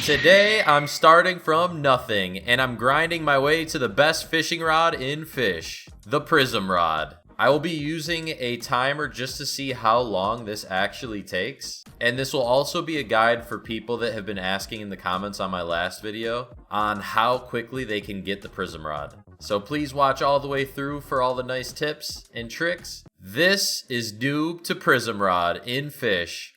Today I'm starting from nothing and I'm grinding my way to the best fishing rod in Fish, the Prism Rod. I will be using a timer just to see how long this actually takes. And this will also be a guide for people that have been asking in the comments on my last video on how quickly they can get the Prism Rod. So please watch all the way through for all the nice tips and tricks. This is Noob to Prism Rod in Fish.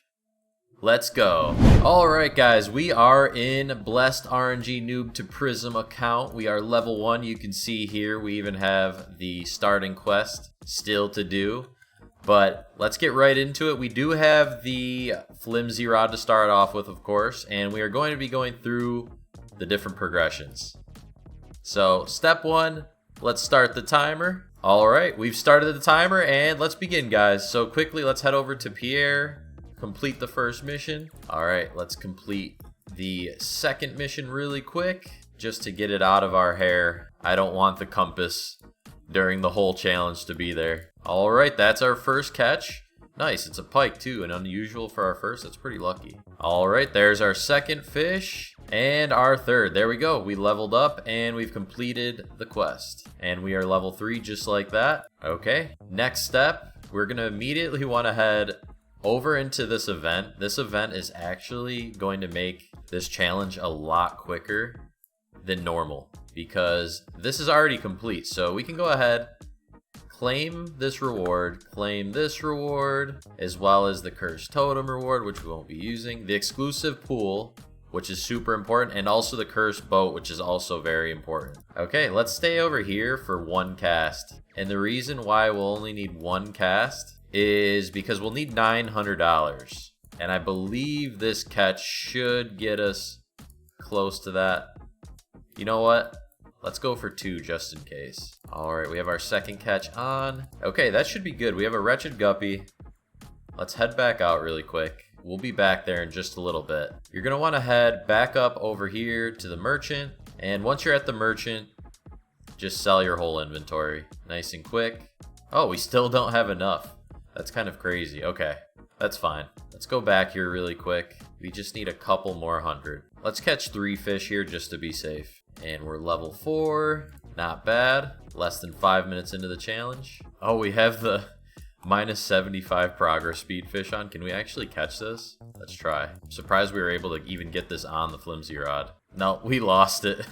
Let's go. Alright guys, we are in Blessed RNG Noob to Prism account. We are level 1. You can see here we even have the starting quest still to do. But let's get right into it. We do have the flimsy rod to start off with, of course, and we are going to be going through the different progressions. So step 1, let's start the timer. Alright, we've started the timer and let's begin, guys. So quickly, let's head over to Pierre. Complete the first mission. Alright, let's complete the second mission really quick just to get it out of our hair. I don't want the compass during the whole challenge to be there. Alright, that's our first catch. Nice, it's a pike too, and unusual for our first. That's pretty lucky. Alright, there's our second fish and our third. There we go. We leveled up and we've completed the quest. And we are level 3 just like that. Okay, next step, we're going to immediately want to head over into this event. This event is actually going to make this challenge a lot quicker than normal because this is already complete. So we can go ahead, claim this reward, as well as the cursed totem reward, which we won't be using, the exclusive pool, which is super important, and also the cursed boat, which is also very important. Okay, let's stay over here for one cast. And the reason why we'll only need one cast is because we'll need $900, and I believe this catch should get us close to that. You know what? Let's go for 2 just in case. Alright, we have our second catch on. Okay, that should be good. We have a wretched guppy. Let's head back out really quick. We'll be back there in just a little bit. You're going to want to head back up over here to the merchant, and once you're at the merchant, just sell your whole inventory. Nice and quick. Oh, we still don't have enough. That's kind of crazy. Okay, that's fine. Let's go back here really quick. We just need a couple more 100. Let's catch 3 fish here just to be safe. And we're level 4. Not bad. Less than 5 minutes into the challenge. Oh, we have the minus 75 progress speed fish on. Can we actually catch this? Let's try. I'm surprised we were able to even get this on the flimsy rod. No, we lost it.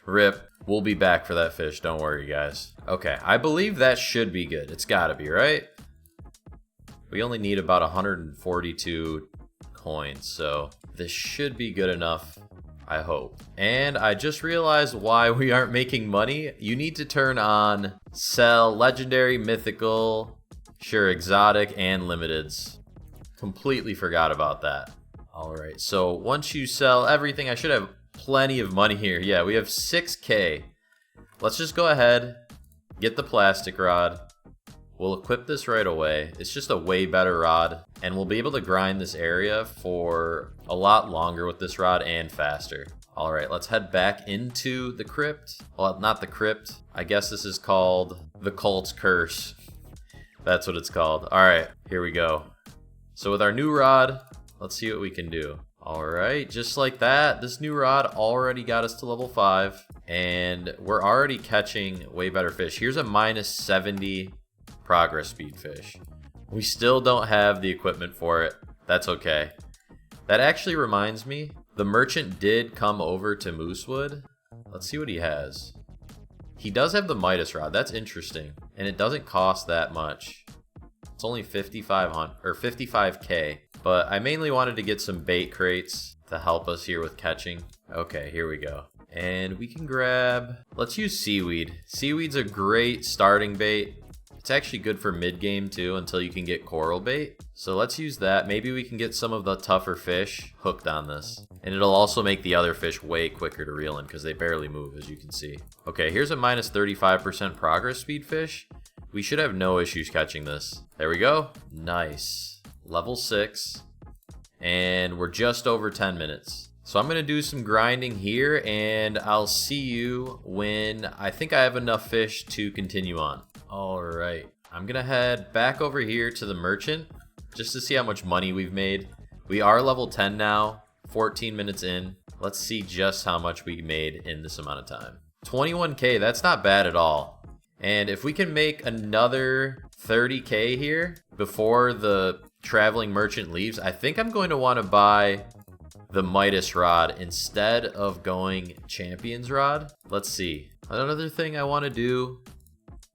Rip. We'll be back for that fish. Don't worry, guys. Okay, I believe that should be good. It's gotta be, right? We only need about 142 coins, so this should be good enough, I hope. And I just realized why we aren't making money. You need to turn on sell legendary, mythical, sure, exotic, and limiteds. Completely forgot about that. Alright, so once you sell everything, I should have plenty of money here. Yeah, we have 6K. Let's just go ahead, get the plastic rod. We'll equip this right away. It's just a way better rod, and we'll be able to grind this area for a lot longer with this rod and faster. Alright, let's head back into the crypt. Well, not the crypt. I guess this is called the cult's curse. That's what it's called. Alright, here we go. So with our new rod, let's see what we can do. Alright, just like that, this new rod already got us to level 5, and we're already catching way better fish. Here's a minus 70 progress speed fish. We still don't have the equipment for it. That's okay. That actually reminds me, the merchant did come over to Moosewood. Let's see what he has. He does have the midas rod. That's interesting, and it doesn't cost that much. It's only 5,500 or 55K, but I mainly wanted to get some bait crates to help us here with catching. Okay, here we go. And we can grab, let's use seaweed. Seaweed's a great starting bait. It's actually good for mid-game too until you can get coral bait. So let's use that. Maybe we can get some of the tougher fish hooked on this. And it'll also make the other fish way quicker to reel in because they barely move, as you can see. Okay, here's a minus 35% progress speed fish. We should have no issues catching this. There we go. Nice. Level 6. And we're just over 10 minutes. So I'm going to do some grinding here and I'll see you when I think I have enough fish to continue on. Alright, I'm gonna head back over here to the merchant just to see how much money we've made. We are level 10 now, 14 minutes in. Let's see just how much we made in this amount of time. 21K, that's not bad at all. And if we can make another 30K here before the traveling merchant leaves, I think I'm going to want to buy the Midas Rod instead of going Champion's Rod. Let's see. Another thing I want to do,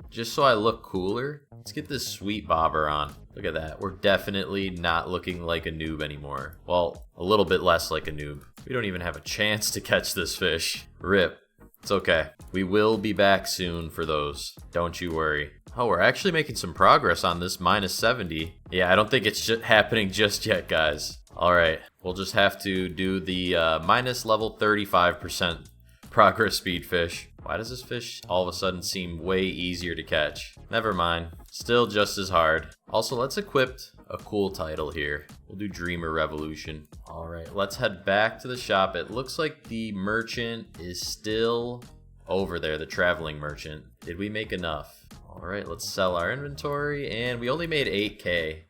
just so I look cooler, let's get this sweet bobber on. Look at that. We're definitely not looking like a noob anymore. Well, a little bit less like a noob. We don't even have a chance to catch this fish. Rip. It's okay. We will be back soon for those. Don't you worry. Oh, we're actually making some progress on this minus 70. Yeah, I don't think it's happening just yet, guys. All right. We'll just have to do the minus level 35% progress speed fish. Why does this fish all of a sudden seem way easier to catch? Never mind. Still just as hard. Also, let's equip a cool title here. We'll do Dreamer Revolution. All right, let's head back to the shop. It looks like the merchant is still over there, the traveling merchant. Did we make enough? All right, let's sell our inventory, and we only made 8K,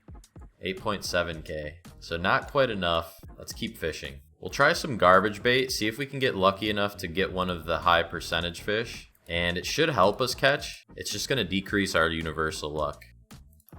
8.7K. So not quite enough. Let's keep fishing. We'll try some garbage bait, see if we can get lucky enough to get one of the high percentage fish. And it should help us catch. It's just gonna decrease our universal luck.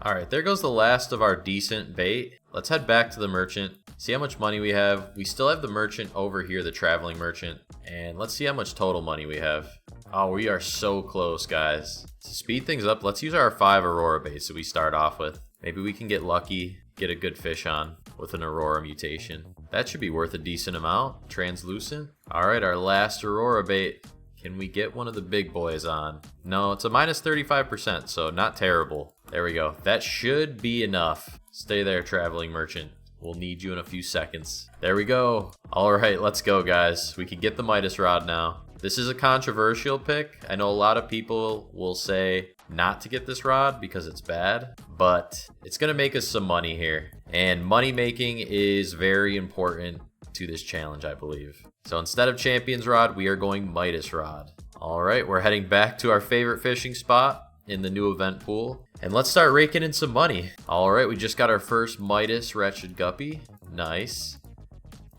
All right, there goes the last of our decent bait. Let's head back to the merchant, see how much money we have. We still have the merchant over here, the traveling merchant. And let's see how much total money we have. Oh, we are so close, guys. To speed things up, let's use our 5 Aurora baits that we start off with. Maybe we can get lucky, get a good fish on with an Aurora mutation. That should be worth a decent amount. Translucent. All right, our last Aurora bait. Can we get one of the big boys on? No, it's a minus 35%, so not terrible. There we go. That should be enough. Stay there, traveling merchant. We'll need you in a few seconds. There we go. All right, let's go, guys. We can get the Midas Rod now. This is a controversial pick. I know a lot of people will say not to get this rod because it's bad, but it's gonna make us some money here. And money making is very important to this challenge, I believe. So instead of Champion's Rod, we are going Midas Rod. All right, we're heading back to our favorite fishing spot in the new event pool. And let's start raking in some money. All right, we just got our first Midas Wretched Guppy. Nice.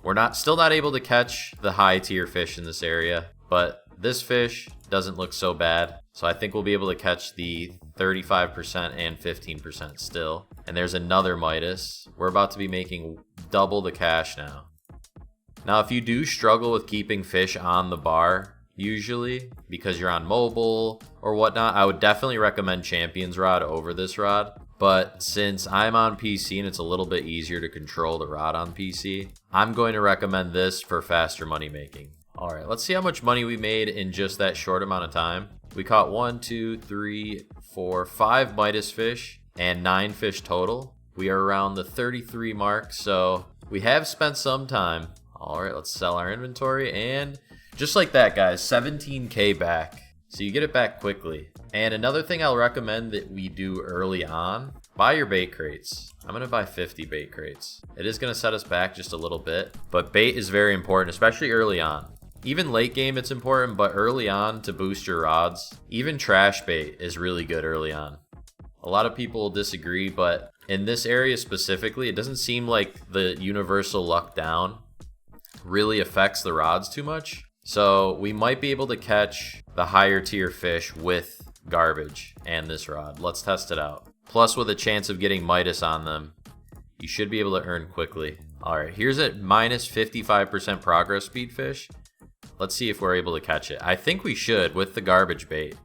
We're still not able to catch the high tier fish in this area, but this fish doesn't look so bad. So I think we'll be able to catch the 35% and 15% still. And there's another Midas. We're about to be making double the cash now. Now, if you do struggle with keeping fish on the bar, usually because you're on mobile or whatnot, I would definitely recommend Champion's Rod over this rod. But since I'm on PC and it's a little bit easier to control the rod on PC, I'm going to recommend this for faster money making. All right, let's see how much money we made in just that short amount of time. We caught 1, 2, 3, 4, 5 Midas fish and 9 fish total. We are around the 33 mark, so we have spent some time. All right, let's sell our inventory, and just like that, guys, 17K back. So you get it back quickly. And another thing I'll recommend that we do early on, buy your bait crates. I'm gonna buy 50 bait crates. It is gonna set us back just a little bit, but bait is very important, especially early on. Even late game it's important, but early on to boost your rods, even trash bait is really good early on. A lot of people will disagree, but in this area specifically, it doesn't seem like the universal luck down really affects the rods too much. So we might be able to catch the higher tier fish with garbage and this rod. Let's test it out. Plus, with a chance of getting Midas on them, you should be able to earn quickly. All right, here's a minus 55% progress speed fish. Let's see if we're able to catch it. I think we should with the garbage bait.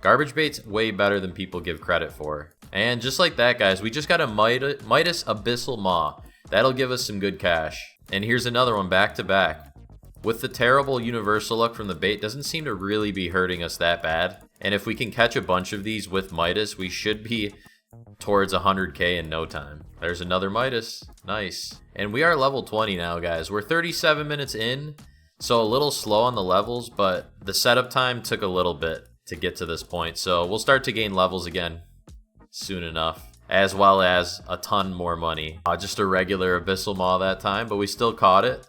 Garbage bait's way better than people give credit for. And just like that, guys, we just got a Midas Abyssal Maw. That'll give us some good cash. And here's another one back to back. With the terrible universal luck from the bait, doesn't seem to really be hurting us that bad. And if we can catch a bunch of these with Midas, we should be towards 100K in no time. There's another Midas. Nice. And we are level 20 now, guys. We're 37 minutes in, so a little slow on the levels, but the setup time took a little bit to get to this point. So we'll start to gain levels again soon enough, as well as a ton more money. Just a regular Abyssal Maw that time, but we still caught it.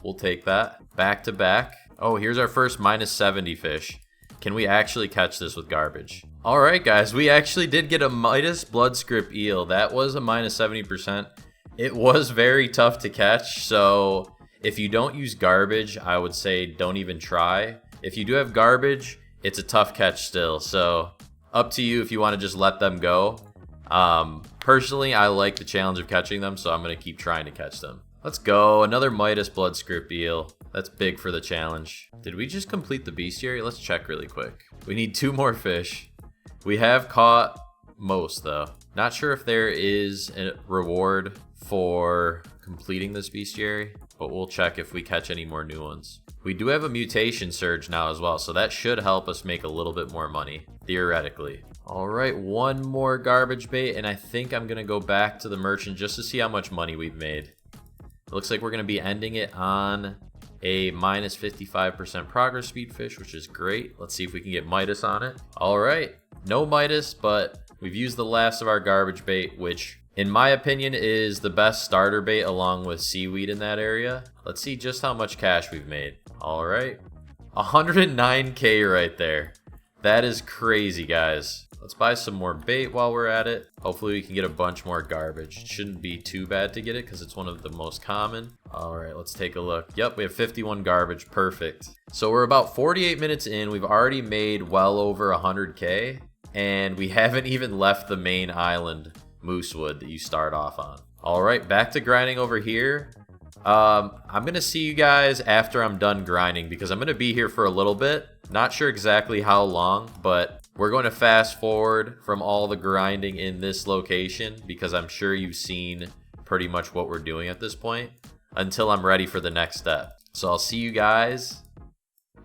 We'll take that. Back to back. Oh, here's our first minus 70 fish. Can we actually catch this with garbage? All right, guys, we actually did get a Midas Blood Script Eel. That was a minus 70%. It was very tough to catch, so If you don't use garbage, I would say don't even try. If you do have garbage, it's a tough catch still. So up to you if you want to just let them go. Personally, I like the challenge of catching them, so I'm going to keep trying to catch them. Let's go. Another Midas blood script eel. That's big for the challenge. Did we just complete the bestiary? Let's check really quick. We need 2 more fish. We have caught most though. Not sure if there is a reward for completing this bestiary, but we'll check if we catch any more new ones. We do have a mutation surge now as well, so that should help us make a little bit more money, theoretically. All right, 1 more garbage bait, and I think I'm gonna go back to the merchant just to see how much money we've made. It looks like we're gonna be ending it on a minus 55% progress speed fish, which is great. Let's see if we can get Midas on it. All right, no Midas, but we've used the last of our garbage bait, which in my opinion is the best starter bait along with seaweed in that area. Let's see just how much cash we've made. All right, 109K right there. That is crazy, guys. Let's buy some more bait while we're at it. Hopefully we can get a bunch more garbage. It shouldn't be too bad to get it because it's one of the most common. All right, let's take a look. Yep, we have 51 garbage. Perfect. So we're about 48 minutes in. We've already made well over 100K, and we haven't even left the main island, Moosewood, that you start off on. All right, back to grinding over here. I'm gonna see you guys after I'm done grinding because I'm gonna be here for a little bit. Not sure exactly how long, but we're going to fast forward from all the grinding in this location because I'm sure you've seen pretty much what we're doing at this point until I'm ready for the next step. So I'll see you guys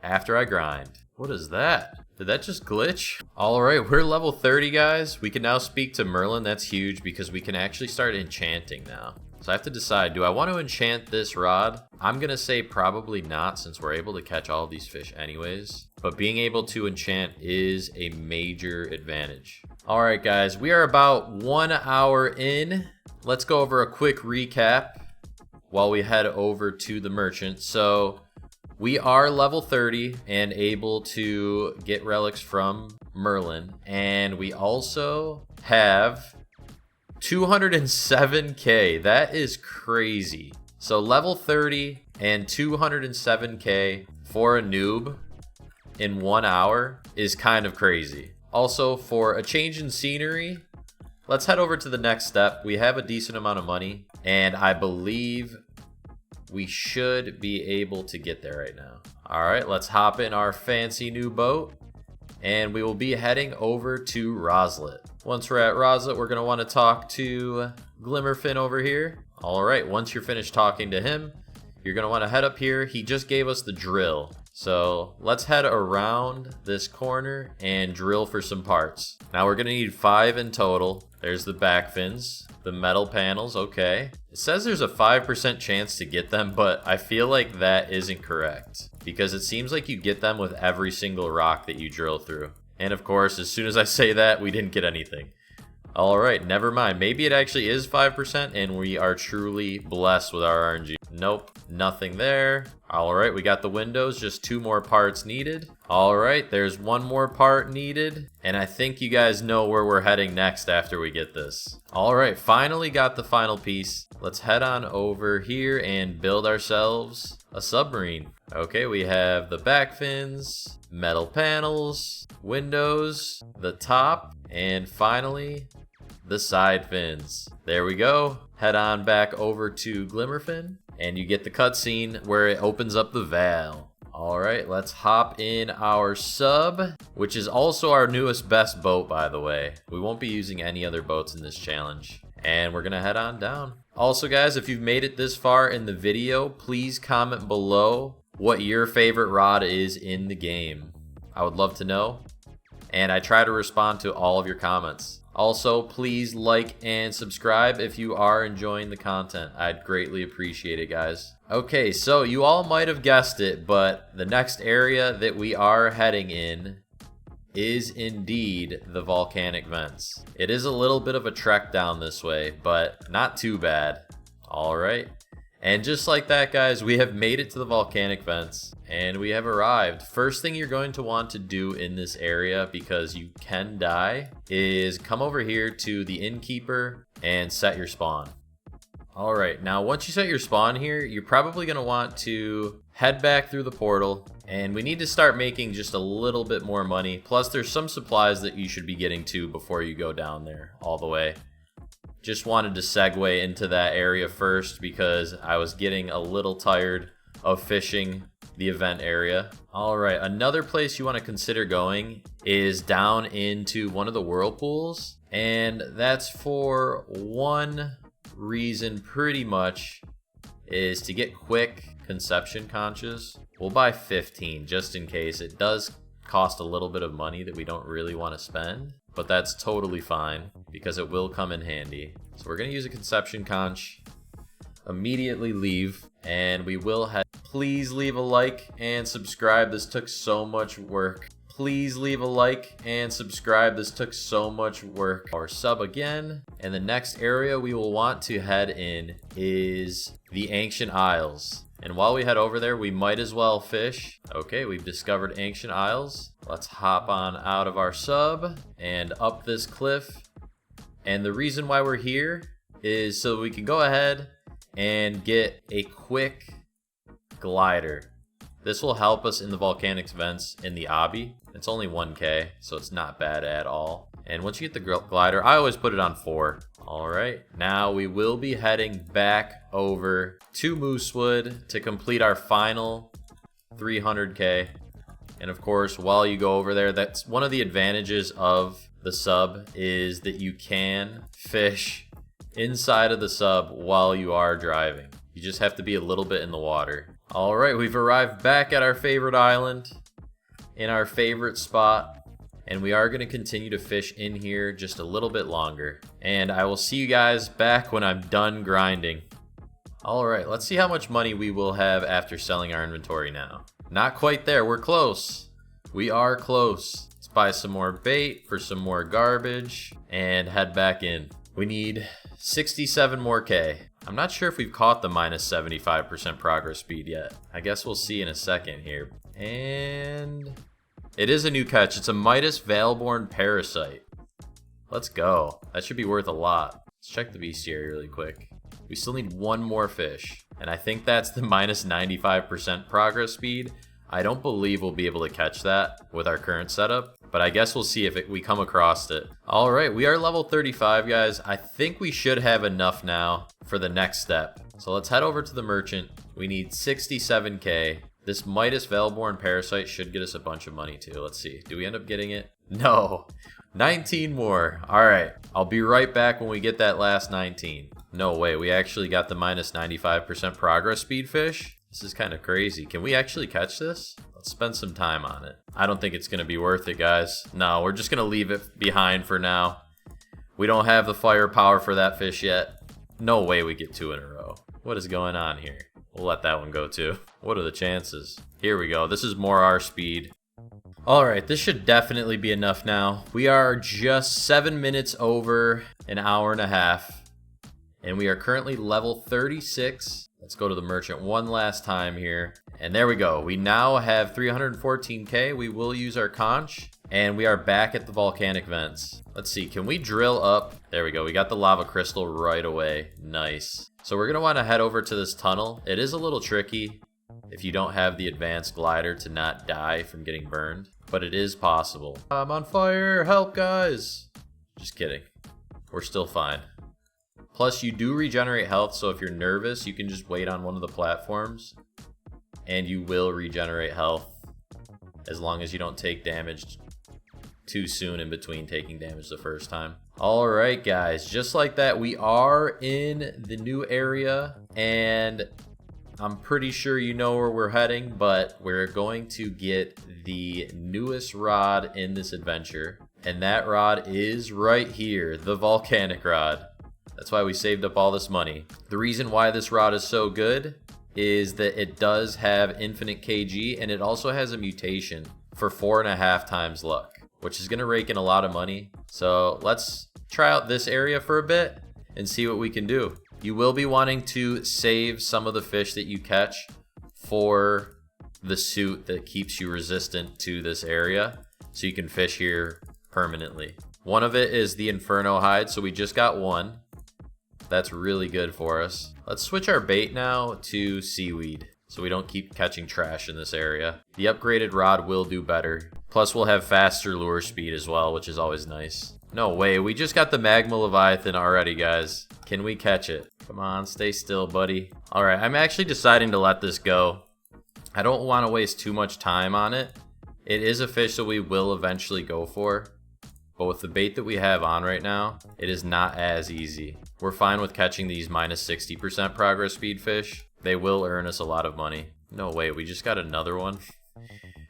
after I grind. What is that? Did that just glitch? All right, we're level 30, guys. We can now speak to Merlin. That's huge because we can actually start enchanting now. So I have to decide, do I want to enchant this rod? I'm going to say probably not since we're able to catch all of these fish anyways. But being able to enchant is a major advantage. All right, guys, we are about 1 hour in. Let's go over a quick recap while we head over to the merchant. So we are level 30 and able to get relics from Merlin. And we also have 207K. That is crazy. So level 30 and 207K for a noob in 1 hour is kind of crazy. Also, for a change in scenery, let's head over to the next step. We have a decent amount of money, and I believe we should be able to get there right now. All right, let's hop in our fancy new boat, and we will be heading over to Roslet. Once we're at Roslet, we're going to want to talk to Glimmerfin over here. All right, once you're finished talking to him, you're going to want to head up here. He just gave us the drill. So let's head around this corner and drill for some parts. Now we're going to need 5 in total. There's the back fins, the metal panels, okay. It says there's a 5% chance to get them, but I feel like that isn't correct because it seems like you get them with every single rock that you drill through. And of course, as soon as I say that, we didn't get anything. All right, never mind. Maybe it actually is 5% and we are truly blessed with our RNG. Nope, nothing there. All right, we got the windows, just 2 more parts needed. All right, there's 1 more part needed. And I think you guys know where we're heading next after we get this. All right, finally got the final piece. Let's head on over here and build ourselves a submarine. Okay, we have the back fins, metal panels, windows, the top, and finally the side fins. There we go. Head on back over to Glimmerfin and you get the cutscene where it opens up the valve. All right, let's hop in our sub, which is also our newest best boat, by the way. We won't be using any other boats in this challenge. And we're gonna head on down. Also, guys, if you've made it this far in the video, please comment below what your favorite rod is in the game. I would love to know. And I try to respond to all of your comments. Also, please like and subscribe if you are enjoying the content. I'd greatly appreciate it, guys. Okay, so you all might have guessed it, but the next area that we are heading in is indeed the volcanic vents. It is a little bit of a trek down this way, but not too bad. All right. And just like that, guys, we have made it to the volcanic vents and we have arrived. First thing you're going to want to do in this area, because you can die, is come over here to the innkeeper and set your spawn. All right, now once you set your spawn here, you're probably gonna want to head back through the portal, and we need to start making just a little bit more money. Plus there's some supplies that you should be getting to before you go down there all the way. Just wanted to segue into that area first because I was getting a little tired of fishing the event area. All right, another place you want to consider going is down into one of the whirlpools, and that's for one reason pretty much, is to get quick conception conches. We'll buy 15 just in case. It does cost a little bit of money that we don't really want to spend, but that's totally fine because it will come in handy. So we're going to use a conception conch, immediately leave, and we will have. Please leave a like and subscribe. This took so much work. Please leave a like and subscribe. This took so much work. Our sub again. And the next area we will want to head in is the Ancient Isles. And while we head over there, we might as well fish. Okay, we've discovered Ancient Isles. Let's hop on out of our sub and up this cliff. And the reason why we're here is so we can go ahead and get a quick glider. This will help us in the volcanic vents in the obby. It's only 1k, so it's not bad at all. And once you get the glider, I always put it on 4. All right, now we will be heading back over to Moosewood to complete our final 300k. And of course, while you go over there, that's one of the advantages of the sub, is that you can fish inside of the sub while you are driving. You just have to be a little bit in the water. All right, we've arrived back at our favorite island in our favorite spot, and we are going to continue to fish in here just a little bit longer. And I will see you guys back when I'm done grinding. All right, let's see how much money we will have after selling our inventory now. Not quite there. We're close. We are close. Let's buy some more bait for some more garbage and head back in. We need 67 more K. I'm not sure if we've caught the minus 75% progress speed yet. I guess we'll see in a second here. And it is a new catch. It's a Midas Veilborn Parasite. Let's go. That should be worth a lot. Let's check the bestiary really quick. We still need one more fish, and I think that's the minus 95% progress speed. I don't believe we'll be able to catch that with our current setup, but I guess we'll see if we come across it. All right, we are level 35, guys. I think we should have enough now for the next step. So let's head over to the merchant. We need 67k. This Midas Veilborn Parasite should get us a bunch of money too. Let's see. Do we end up getting it? No. 19 more. All right. I'll be right back when we get that last 19. No way. We actually got the minus 95% progress speed fish. This is kind of crazy. Can we actually catch this? Let's spend some time on it. I don't think it's going to be worth it, guys. No, we're just going to leave it behind for now. We don't have the firepower for that fish yet. No way we get 2 in a row. What is going on here? We'll let that one go too. What are the chances? Here we go. This is more our speed. Alright, this should definitely be enough now. We are just 7 minutes over an hour and a half. And we are currently level 36. Let's go to the merchant one last time here. And there we go. We now have 314k. We will use our conch. And we are back at the volcanic vents. Let's see. Can we drill up? There we go. We got the lava crystal right away. Nice. So we're going to want to head over to this tunnel. It is a little tricky if you don't have the advanced glider to not die from getting burned. But it is possible. I'm on fire. Help, guys. Just kidding. We're still fine. Plus, you do regenerate health, so if you're nervous, you can just wait on one of the platforms, and you will regenerate health as long as you don't take damage too soon in between taking damage the first time. Alright, guys, just like that, we are in the new area, and I'm pretty sure you know where we're heading, but we're going to get the newest rod in this adventure, and that rod is right here, the volcanic rod. That's why we saved up all this money. The reason why this rod is so good is that it does have infinite kg, and it also has a mutation for 4.5 times luck, which is going to rake in a lot of money. So let's try out this area for a bit and see what we can do. You will be wanting to save some of the fish that you catch for the suit that keeps you resistant to this area, so you can fish here permanently. One of it is the Inferno hide, so we just got one. That's really good for us. Let's switch our bait now to seaweed, so we don't keep catching trash in this area. The upgraded rod will do better. Plus, we'll have faster lure speed as well, which is always nice. No way, we just got the magma leviathan already, guys. Can we catch it? Come on, stay still, buddy. All right, I'm actually deciding to let this go. I don't want to waste too much time on it. It is a fish that we will eventually go for. But with the bait that we have on right now, it is not as easy. We're fine with catching these minus 60% progress speed fish. They will earn us a lot of money. No way, we just got another one.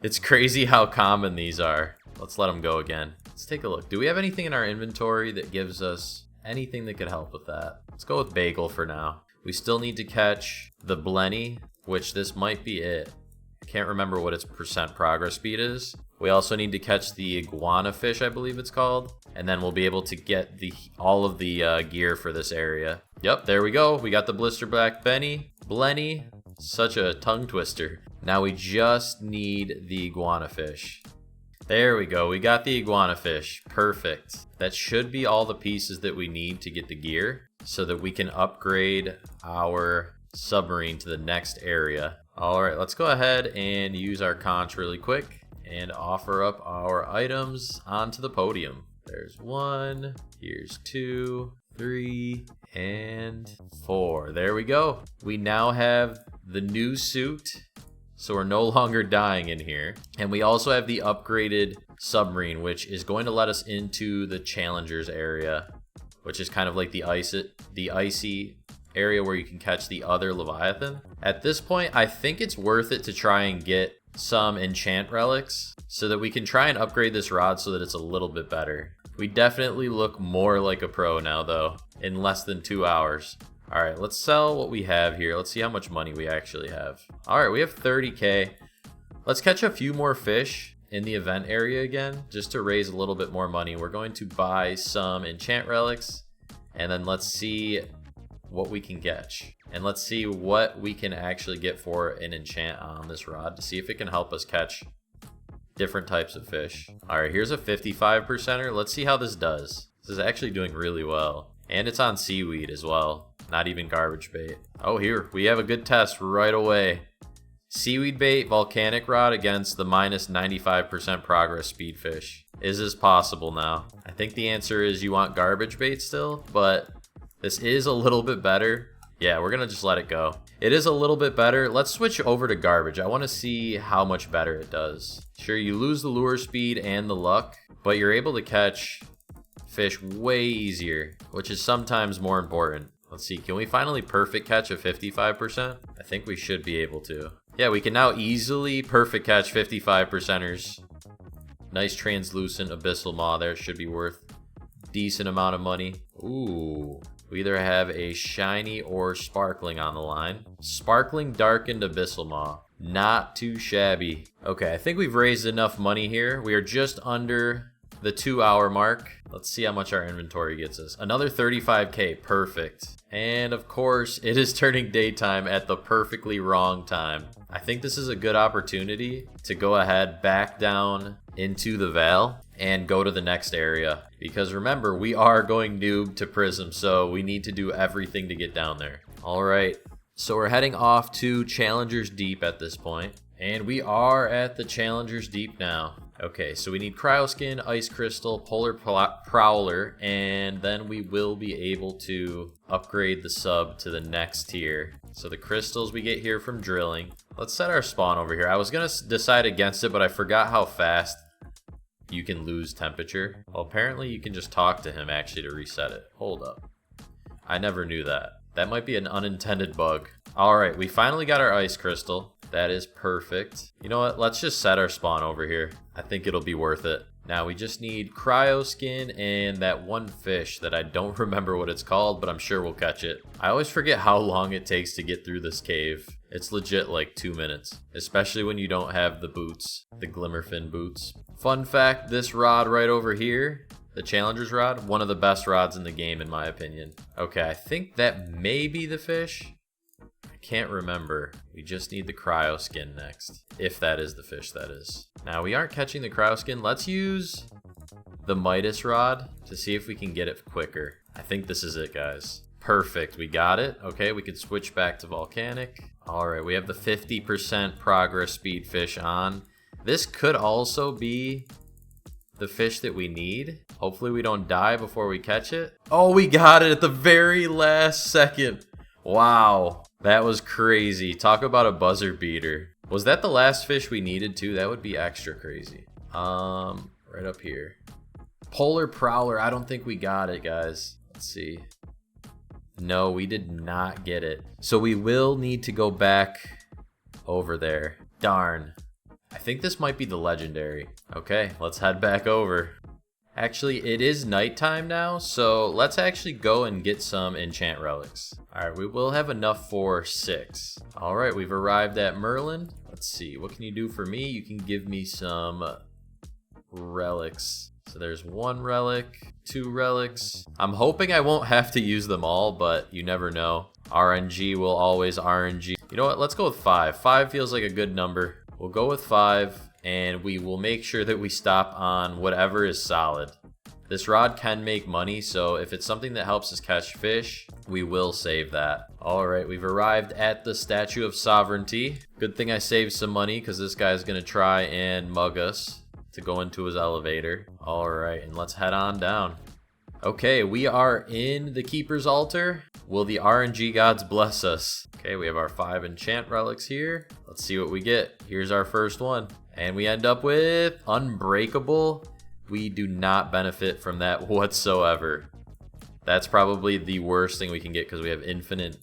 It's crazy how common these are. Let's let them go again. Let's take a look. Do we have anything in our inventory that gives us anything that could help with that? Let's go with bagel for now. We still need to catch the blenny, which this might be it. I can't remember what its percent progress speed is. We also need to catch the iguana fish, I believe it's called. And then we'll be able to get all of the gear for this area. Yep, there we go. We got the blister black blenny. Such a tongue twister. Now we just need the iguana fish. There we go. We got the iguana fish. Perfect. That should be all the pieces that we need to get the gear so that we can upgrade our submarine to the next area. All right, let's go ahead and use our conch really quick and offer up our items onto the podium. There's 1, here's 2, 3, and 4. There we go. We now have the new suit, so we're no longer dying in here. And we also have the upgraded submarine, which is going to let us into the challengers area, which is kind of like the icy area where you can catch the other leviathan. At this point, I think it's worth it to try and get some enchant relics so that we can try and upgrade this rod so that it's a little bit better. We definitely look more like a pro now, though, in less than 2 hours. All right, let's sell what we have here. Let's see how much money we actually have. All right, we have 30K. Let's catch a few more fish in the event area again, just to raise a little bit more money. We're going to buy some enchant relics, and then let's see what we can catch. And let's see what we can actually get for an enchant on this rod to see if it can help us catch different types of fish. All right, here's a 55%er. Let's see how this does. This is actually doing really well. And it's on seaweed as well, not even garbage bait. Oh, here, we have a good test right away. Seaweed bait, volcanic rod against the minus 95% progress speed fish. Is this possible now? I think the answer is you want garbage bait still, but this is a little bit better. Yeah, we're gonna just let it go. It is a little bit better. Let's switch over to garbage. I wanna see how much better it does. Sure, you lose the lure speed and the luck, but you're able to catch fish way easier, which is sometimes more important. Let's see, can we finally perfect catch a 55%? I think we should be able to. Yeah, we can now easily perfect catch 55%ers. Nice translucent abyssal maw there. Should be worth a decent amount of money. Ooh. We either have a shiny or sparkling on the line. Sparkling darkened abyssal maw. Not too shabby. Okay, I think we've raised enough money here. We are just under the 2 hour mark. Let's see how much our inventory gets us. Another 35K, perfect. And of course, it is turning daytime at the perfectly wrong time. I think this is a good opportunity to go ahead, back down into the Vale and go to the next area. Because remember, we are going noob to Prism, so we need to do everything to get down there. All right, so we're heading off to Challengers Deep at this point. And we are at the Challengers Deep now. Okay, so we need Cryoskin, Ice Crystal, Polar Prowler, and then we will be able to upgrade the sub to the next tier. So the crystals we get here from drilling. Let's set our spawn over here. I was gonna decide against it, but I forgot how fast you can lose temperature. Well, apparently you can just talk to him actually to reset it. Hold up. I never knew that. That might be an unintended bug. All right, we finally got our ice crystal. That is perfect. You know what? Let's just set our spawn over here. I think it'll be worth it. Now we just need Cryoskin and that one fish that I don't remember what it's called, but I'm sure we'll catch it. I always forget how long it takes to get through this cave. It's legit like 2 minutes, especially when you don't have the boots, the Glimmerfin boots. Fun fact, this rod right over here, the Challenger's rod, one of the best rods in the game in my opinion. Okay, I think that may be the fish. Can't remember. We just need the Cryoskin next. If that is the fish, that is. Now, we aren't catching the Cryoskin. Let's use the Midas rod to see if we can get it quicker. I think this is it, guys. Perfect, we got it. Okay, we can switch back to volcanic. All right, we have the 50% progress speed fish on. This could also be the fish that we need. Hopefully we don't die before we catch it. Oh, we got it at the very last second. Wow, that was crazy. Talk about a buzzer beater. Was that the last fish we needed too? That would be extra crazy. Right up here. Polar prowler, I don't think we got it, guys. Let's see. No, we did not get it. So we will need to go back over there. Darn. I think this might be the legendary. Okay, let's head back over. Actually, it is nighttime now, so let's actually go and get some enchant relics. All right, we will have enough for 6. All right, we've arrived at Merlin. Let's see, what can you do for me? You can give me some relics. So there's 1 relic, 2 relics. I'm hoping I won't have to use them all, but you never know. RNG will always RNG. You know what, let's go with 5. 5 feels like a good number. We'll go with 5, and we will make sure that we stop on whatever is solid. This rod can make money, so if it's something that helps us catch fish, we will save that. All right, we've arrived at the Statue of Sovereignty. Good thing I saved some money, because this guy's gonna try and mug us to go into his elevator. All right, and let's head on down. Okay, we are in the Keeper's Altar. Will the RNG gods bless us? Okay, we have our 5 enchant relics here. Let's see what we get. Here's our first one. And we end up with Unbreakable. We do not benefit from that whatsoever. That's probably the worst thing we can get because we have infinite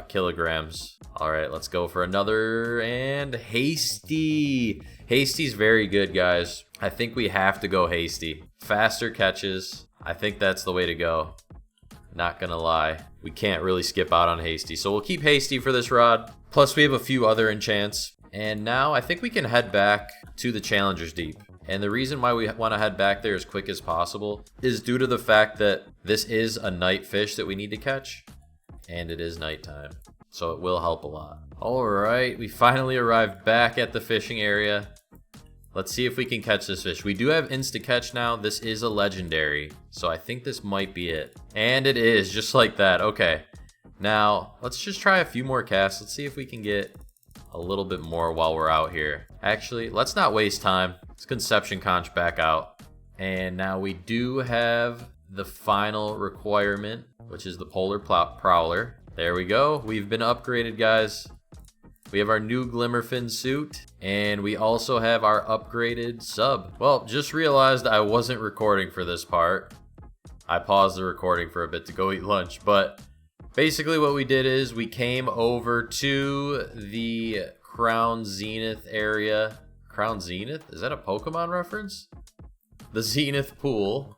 kilograms. All right, let's go for another. And Hasty. Hasty's very good, guys. I think we have to go Hasty. Faster catches. I think that's the way to go. Not gonna lie. We can't really skip out on Hasty. So we'll keep Hasty for this rod. Plus we have a few other enchants. And now I think we can head back to the Challenger's Deep. And the reason why we want to head back there as quick as possible is due to the fact that this is a night fish that we need to catch. And it is nighttime. So it will help a lot. Alright, we finally arrived back at the fishing area. Let's see if we can catch this fish. We do have insta-catch now. This is a legendary. So I think this might be it. And it is, just like that. Okay. Now, let's just try a few more casts. Let's see if we can get a little bit more while we're out here. Actually, let's not waste time. Let's Conception Conch back out. And now we do have the final requirement, which is the Polar Prowler. There we go. We've been upgraded, guys. We have our new Glimmerfin suit, and we also have our upgraded sub. Well, just realized I wasn't recording for this part. I paused the recording for a bit to go eat lunch, but basically what we did is we came over to the Crown Zenith area. Crown Zenith? Is that a Pokemon reference? The Zenith pool.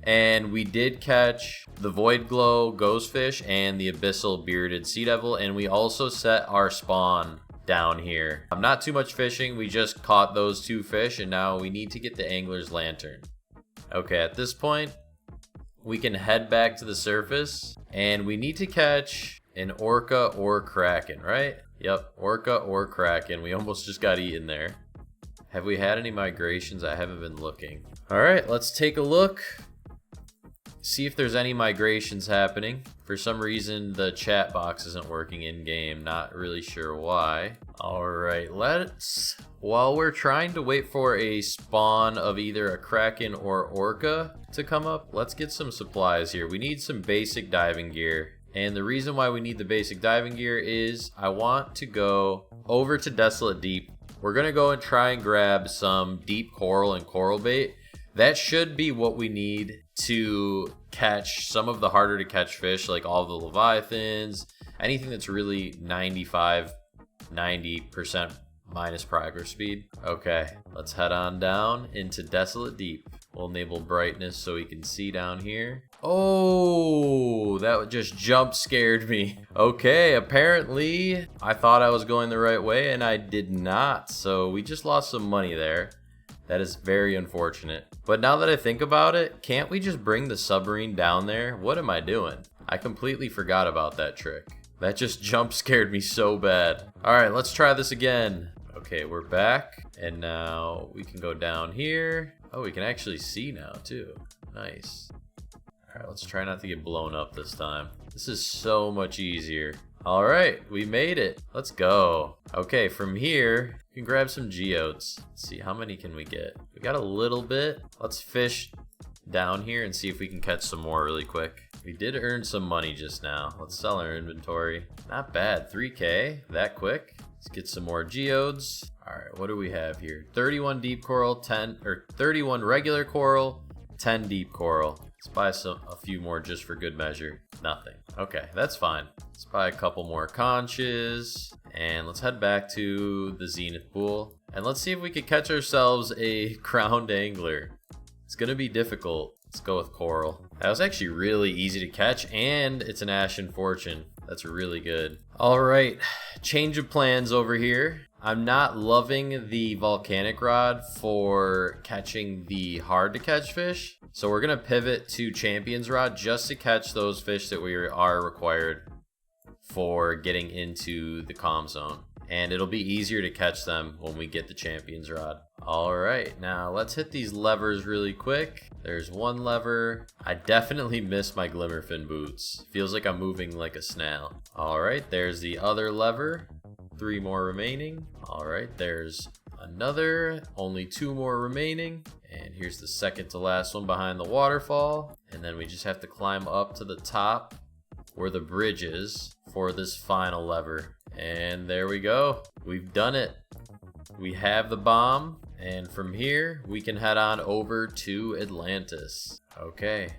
And we did catch the Void Glow Ghostfish and the Abyssal Bearded Sea Devil, and we also set our spawn down here. Not too much fishing, we just caught those 2 fish, and now we need to get the Angler's Lantern. Okay, at this point, we can head back to the surface, and we need to catch an Orca or Kraken, right? Yep, Orca or Kraken. We almost just got eaten there. Have we had any migrations? I haven't been looking. All right, let's take a look. See if there's any migrations happening. For some reason, the chat box isn't working in game. Not really sure why. All right, while we're trying to wait for a spawn of either a Kraken or Orca to come up, let's get some supplies here. We need some basic diving gear. And the reason why we need the basic diving gear is I want to go over to Desolate Deep. We're gonna go and try and grab some deep coral and coral bait. That should be what we need to catch some of the harder to catch fish, like all the leviathans, anything that's really 90% minus progress speed. Okay, let's head on down into Desolate Deep. We'll enable brightness so we can see down here. Oh, that just jump scared me. Okay, apparently I thought I was going the right way and I did not. So we just lost some money there. That is very unfortunate. But now that I think about it, can't we just bring the submarine down there? What am I doing? I completely forgot about that trick. That just jump scared me so bad. All right, let's try this again. Okay, we're back. And now we can go down here. Oh, we can actually see now too. Nice. All right, let's try not to get blown up this time. This is so much easier. All right, we made it. Let's go. Okay, from here, we can grab some geodes. Let's see, how many can we get? We got a little bit. Let's fish down here and see if we can catch some more really quick. We did earn some money just now. Let's sell our inventory. Not bad, 3K, that quick. Let's get some more geodes. All right, what do we have here? 31 deep coral, 31 regular coral, 10 deep coral. Let's buy a few more just for good measure. Nothing. Okay, that's fine. Let's buy a couple more conches. And let's head back to the zenith pool. And let's see if we can catch ourselves a crowned angler. It's gonna be difficult. Let's go with coral. That was actually really easy to catch, and it's an ashen fortune. That's really good. All right, change of plans over here. I'm not loving the volcanic rod for catching the hard to catch fish. So we're gonna pivot to champion's rod just to catch those fish that we are required for getting into the comm zone. And it'll be easier to catch them when we get the champion's rod. All right, now let's hit these levers really quick. There's one lever. I definitely miss my glimmerfin boots. Feels like I'm moving like a snail. All right, there's the other lever. 3 more remaining. All right, there's another. Only 2 more remaining. And here's the second to last one behind the waterfall. And then we just have to climb up to the top where the bridge is for this final lever. And there we go. We've done it. We have the bomb. And from here, we can head on over to Atlantis. Okay.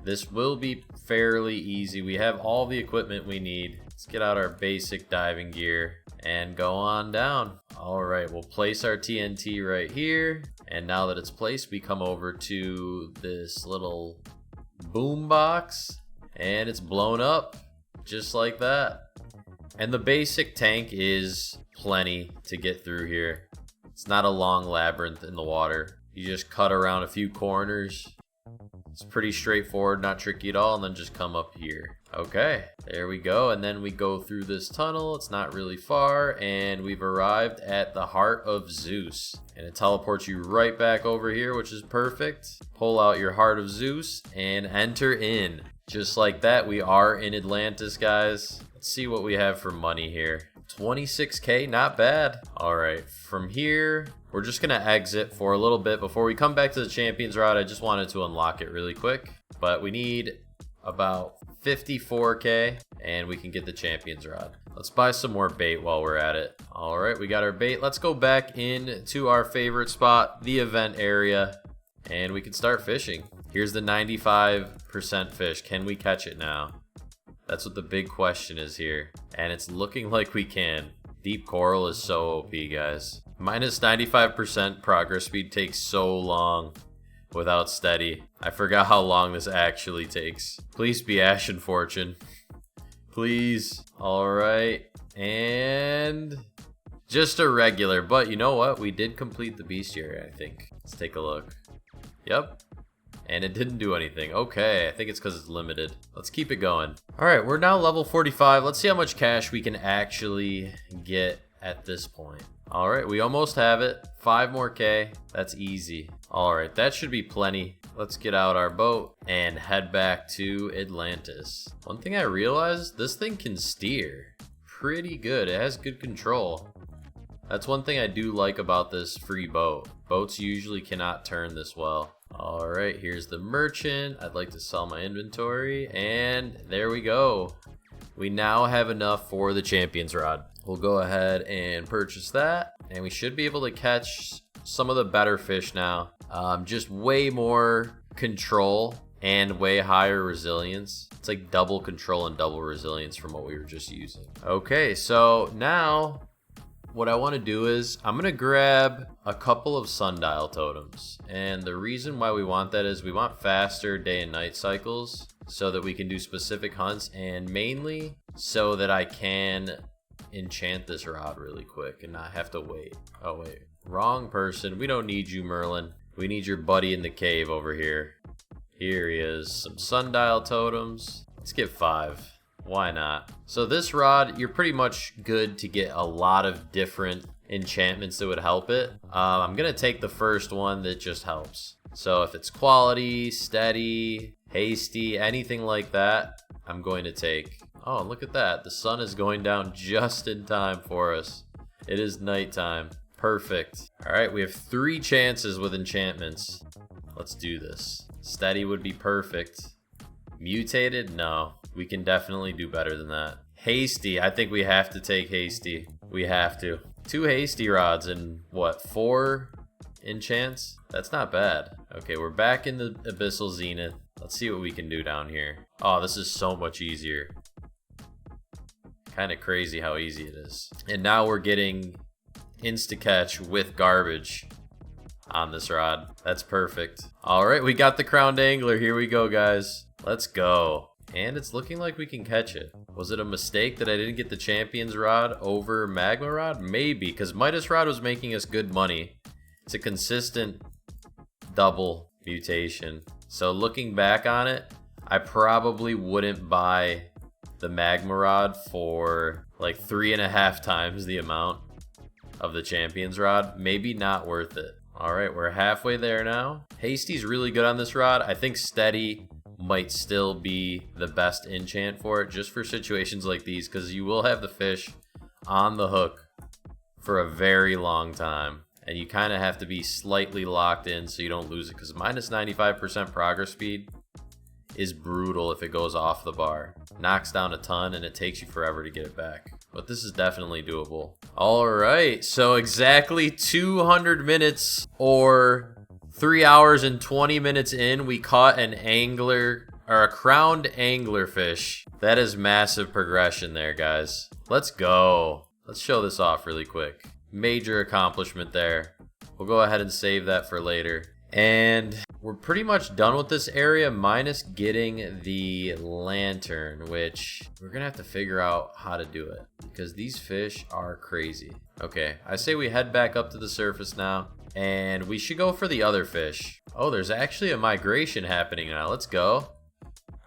This will be fairly easy. We have all the equipment we need. Let's get out our basic diving gear and go on down. All right, we'll place our TNT right here. And now that it's placed, we come over to this little boom box and it's blown up just like that. And the basic tank is plenty to get through here. It's not a long labyrinth in the water. You just cut around a few corners. It's pretty straightforward, not tricky at all, and then just come up here. Okay, there we go, and then we go through this tunnel. It's not really far, and we've arrived at the heart of Zeus. And it teleports you right back over here, which is perfect. Pull out your heart of Zeus and enter in. Just like that, we are in Atlantis, guys. Let's see what we have for money here. 26K, not bad. All right, from here, we're just gonna exit for a little bit before we come back to the champion's rod. I just wanted to unlock it really quick, but we need about 54K and we can get the champion's rod. Let's buy some more bait while we're at it. All right, we got our bait. Let's go back into our favorite spot, the event area, and we can start fishing. Here's the 95% fish. Can we catch it now? That's what the big question is here. And it's looking like we can. Deep coral is so OP, guys. Minus 95% progress speed takes so long without steady. I forgot how long this actually takes. Please be Ashen Fortune. Please. Alright. And just a regular. But you know what? We did complete the bestiary, I think. Let's take a look. Yep. And it didn't do anything. Okay, I think it's because it's limited. Let's keep it going. All right, we're now level 45. Let's see how much cash we can actually get at this point. All right, we almost have it. 5 more K. That's easy. All right, that should be plenty. Let's get out our boat and head back to Atlantis. One thing I realized, this thing can steer pretty good. It has good control. That's one thing I do like about this free boat. Boats usually cannot turn this well. All right, here's the merchant. I'd like to sell my inventory, and there we go. We now have enough for the champion's rod. We'll go ahead and purchase that, and we should be able to catch some of the better fish now. Just way more control and way higher resilience. It's like double control and double resilience from what we were just using. Okay, so now what I want to do is I'm going to grab a couple of sundial totems. And the reason why we want that is we want faster day and night cycles so that we can do specific hunts, and mainly so that I can enchant this rod really quick and not have to wait. Oh wait, wrong person. We don't need you, Merlin. We need your buddy in the cave over here. Here he is. Some sundial totems. Let's get 5. Why not? So this rod, you're pretty much good to get a lot of different enchantments that would help it. I'm gonna take the first one that just helps. So if it's quality, steady, hasty, anything like that, I'm going to take. Oh, look at that. The sun is going down just in time for us. It is nighttime. Perfect. All right, we have 3 chances with enchantments. Let's do this. Steady would be perfect. Mutated? No. We can definitely do better than that. Hasty. I think we have to take hasty. We have to. 2 hasty rods and what? 4 enchants? That's not bad. Okay, we're back in the abyssal zenith. Let's see what we can do down here. Oh, this is so much easier. Kind of crazy how easy it is. And now we're getting insta-catch with garbage on this rod. That's perfect. All right, we got the crowned angler. Here we go, guys. Let's go. And it's looking like we can catch it. Was it a mistake that I didn't get the champion's rod over magma rod? Maybe, because Midas rod was making us good money. It's a consistent double mutation. So looking back on it, I probably wouldn't buy the magma rod for like 3.5 times the amount of the champion's rod. Maybe not worth it. All right, we're halfway there now. Hasty's really good on this rod. I think steady might still be the best enchant for it, just for situations like these, because you will have the fish on the hook for a very long time. And you kind of have to be slightly locked in so you don't lose it, because minus 95% progress speed is brutal if it goes off the bar. Knocks down a ton and it takes you forever to get it back. But this is definitely doable. All right, so exactly 200 minutes or 3 hours and 20 minutes in, we caught an angler, or a crowned anglerfish. That is massive progression there, guys. Let's go. Let's show this off really quick. Major accomplishment there. We'll go ahead and save that for later. And we're pretty much done with this area, minus getting the lantern, which we're gonna have to figure out how to do it, because these fish are crazy. Okay, I say we head back up to the surface now, and we should go for the other fish. Oh, there's actually a migration happening now. Let's go.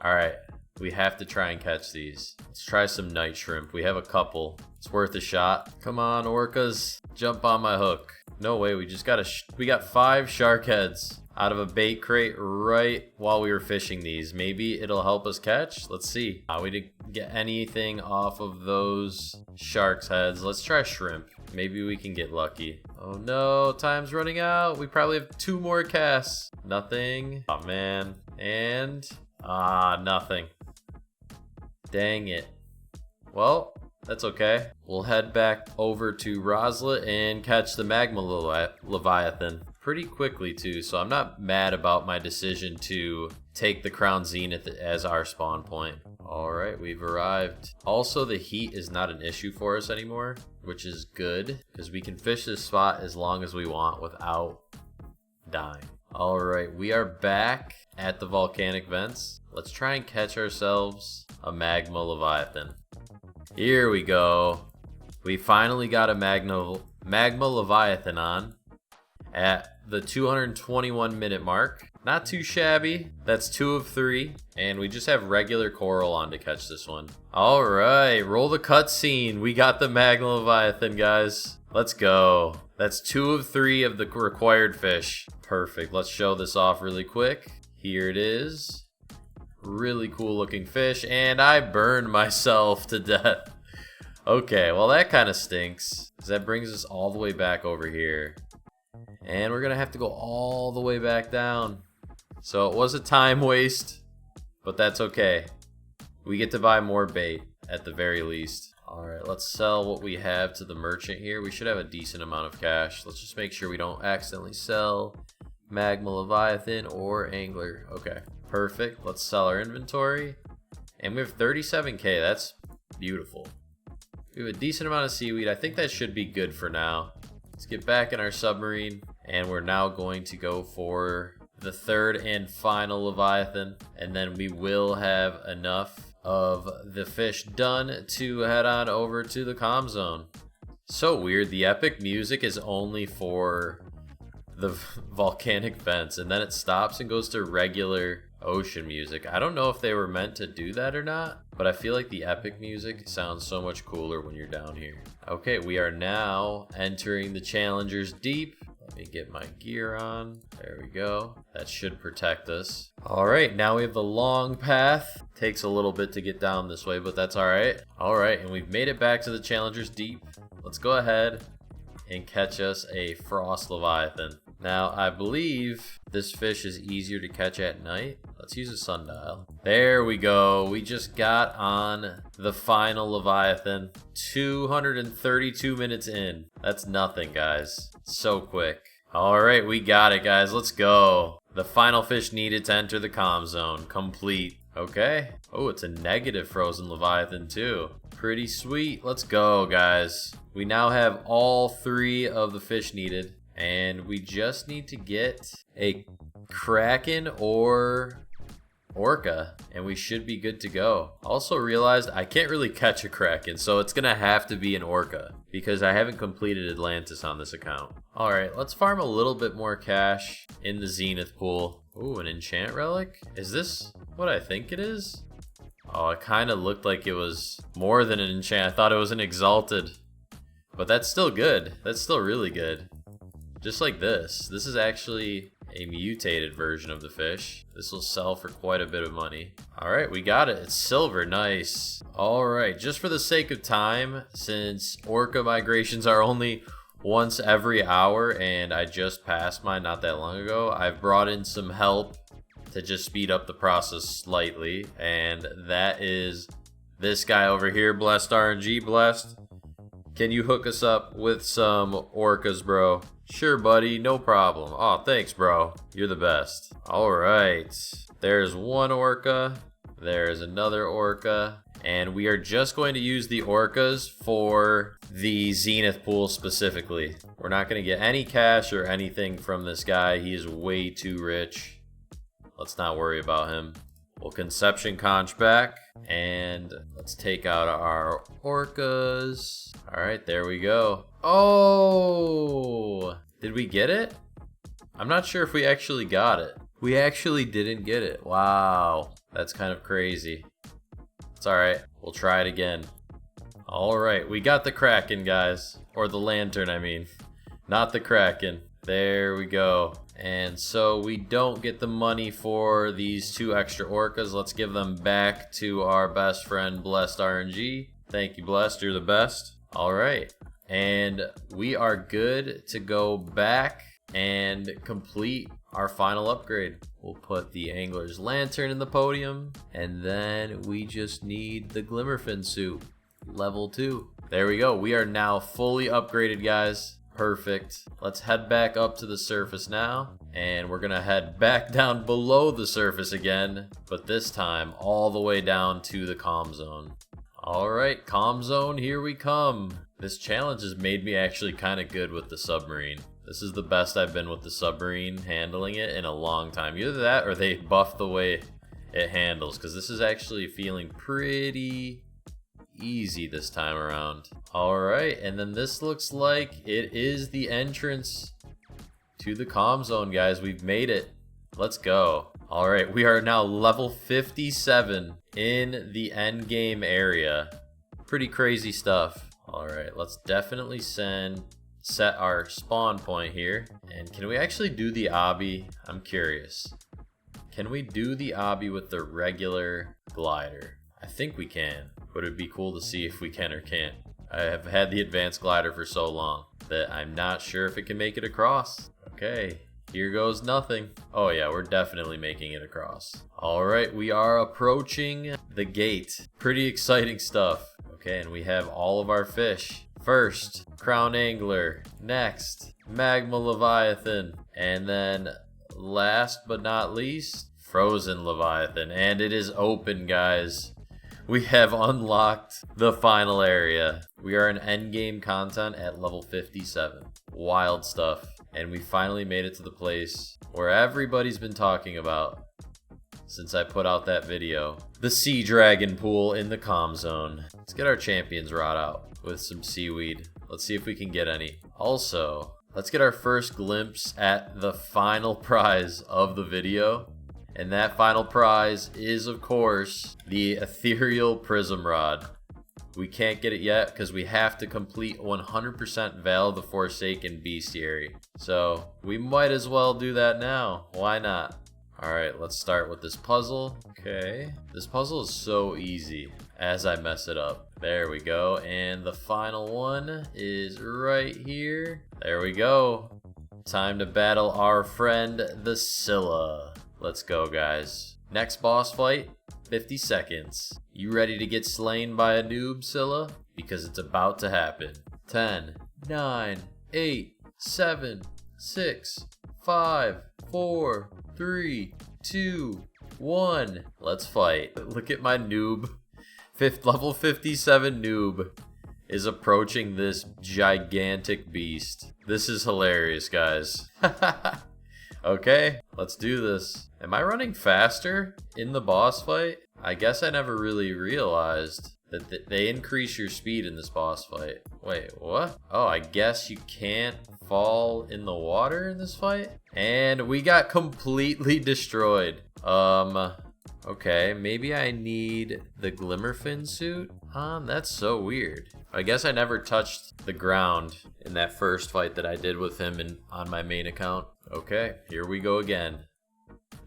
All right, we have to try and catch these. Let's try some night shrimp. We have a couple. It's worth a shot. Come on, orcas, jump on my hook. No way, we just got we got 5 shark heads out of a bait crate right while we were fishing these. Maybe it'll help us catch. Let's see. We didn't get anything off of those shark's heads. Let's try shrimp. Maybe we can get lucky. Oh no, time's running out. We probably have 2 more casts. Nothing. Oh man. And nothing. Dang it. Well, that's okay. We'll head back over to Rosla and catch the magma leviathan pretty quickly too, so I'm not mad about my decision to take the crown zenith as our spawn point. All right, we've arrived. Also, the heat is not an issue for us anymore, which is good, because we can fish this spot as long as we want without dying. All right, we are back at the volcanic vents. Let's try and catch ourselves a magma leviathan. Here we go. We finally got a magma leviathan on at the 221 minute mark. Not too shabby. That's 2 of 3. And we just have regular coral on to catch this one. All right, roll the cutscene. We got the magma leviathan, guys. Let's go. That's 2 of 3 of the required fish. Perfect. Let's show this off really quick. Here it is. Really cool looking fish, and I burned myself to death. Okay, well that kind of stinks, because that brings us all the way back over here. And we're gonna have to go all the way back down. So it was a time waste, but that's okay. We get to buy more bait at the very least. Alright, let's sell what we have to the merchant here. We should have a decent amount of cash. Let's just make sure we don't accidentally sell magma leviathan or angler. Okay. Perfect. Let's sell our inventory. And we have 37k. That's beautiful. We have a decent amount of seaweed. I think that should be good for now. Let's get back in our submarine. And we're now going to go for the 3rd and final leviathan. And then we will have enough of the fish done to head on over to the comm zone. So weird. The epic music is only for the volcanic vents, and then it stops and goes to regular ocean music. I don't know if they were meant to do that or not, but I feel like the epic music sounds so much cooler when you're down here. Okay, we are now entering the Challenger's Deep. Let me get my gear on. There we go. That should protect us. All right, now we have the long path. Takes a little bit to get down this way, but that's all right. All right, and we've made it back to the Challenger's Deep. Let's go ahead and catch us a frost leviathan. Now, I believe this fish is easier to catch at night. Let's use a sundial. There we go. We just got on the final leviathan. 232 minutes in. That's nothing, guys. So quick. All right, we got it, guys. Let's go. The final fish needed to enter the comm zone. Complete. Okay. Oh, it's a negative frozen leviathan, too. Pretty sweet. Let's go, guys. We now have all 3 of the fish needed. And we just need to get a kraken or orca, and we should be good to go. Also realized I can't really catch a kraken, so it's gonna have to be an orca because I haven't completed Atlantis on this account. All right, let's farm a little bit more cash in the zenith pool. Ooh, an enchant relic? Is this what I think it is? Oh, it kind of looked like it was more than an enchant. I thought it was an exalted, but that's still good. That's still really good. Just like this. This is actually a mutated version of the fish. This will sell for quite a bit of money. All right, we got it. It's silver. Nice. All right, just for the sake of time, since orca migrations are only once every hour and I just passed mine not that long ago, I've brought in some help to just speed up the process slightly, and that is this guy over here, Blessed RNG. Blessed, can you hook us up with some orcas, bro? Sure, buddy, no problem. Oh, thanks, bro. You're the best. All right. There's one orca. There's another orca. And we are just going to use the orcas for the zenith pool specifically. We're not going to get any cash or anything from this guy. He is way too rich. Let's not worry about him. We'll conception conch back. And let's take out our orcas. All right, there we go. Oh, did we get it? I'm not sure if we actually got it. We actually didn't get it. Wow, that's kind of crazy. It's all right. We'll try it again. All right, we got the kraken, guys. Or the lantern, I mean. Not the kraken. There we go. And so we don't get the money for these 2 extra orcas. Let's give them back to our best friend, Blessed RNG. Thank you, Blessed. You're the best. All right. And we are good to go back and complete our final upgrade. We'll put the angler's lantern in the podium, and then we just need the glimmerfin suit, level 2. There we go. We are now fully upgraded, guys. Perfect. Let's head back up to the surface now, and we're gonna head back down below the surface again, but this time all the way down to the comm zone. All right, comm zone, here we come. This challenge has made me actually kind of good with the submarine. This is the best I've been with the submarine, handling it in a long time. Either that or they buffed the way it handles, because this is actually feeling pretty easy this time around. All right, and then this looks like it is the entrance to the comm zone, guys. We've made it. Let's go. All right, we are now level 57 in the end game area. Pretty crazy stuff. All right, let's definitely set our spawn point here. And can we actually do the obby? I'm curious. Can we do the obby with the regular glider? I think we can, but it'd be cool to see if we can or can't. I have had the advanced glider for so long that I'm not sure if it can make it across. Okay, here goes nothing. Oh yeah, we're definitely making it across. All right, we are approaching the gate. Pretty exciting stuff. Okay, and we have all of our fish. First, crown angler. Next, magma leviathan. And then last but not least, frozen leviathan. And it is open, guys. We have unlocked the final area. We are in endgame content at level 57. Wild stuff. And we finally made it to the place where everybody's been talking about since I put out that video. The sea dragon pool in the comm zone. Let's get our champions rod out with some seaweed. Let's see if we can get any. Also, let's get our first glimpse at the final prize of the video. And that final prize is, of course, the ethereal prism rod. we can't get it yet because we have to complete 100% Veil of the Forsaken bestiary. So we might as well do that now. Why not? Alright, let's start with this puzzle. Okay. This puzzle is so easy as I mess it up. There we go. And the final one is right here. There we go. Time to battle our friend, the Scylla. Let's go, guys. Next boss fight, 50 seconds. You ready to get slain by a noob, Scylla? Because it's about to happen. 10, 9, 8, 7, 6, 5, 4, 3, 2, 1. Let's fight. Look at my noob. Level 57 noob is approaching this gigantic beast. This is hilarious, guys. Okay, let's do this. Am I running faster in the boss fight? I guess I never really realized that they increase your speed in this boss fight. Wait, what? Oh, I guess you can't fall in the water in this fight? And we got completely destroyed. Okay, maybe I need the Glimmerfin suit? That's so weird. I guess I never touched the ground in that first fight that I did with him on my main account. Okay, here we go again.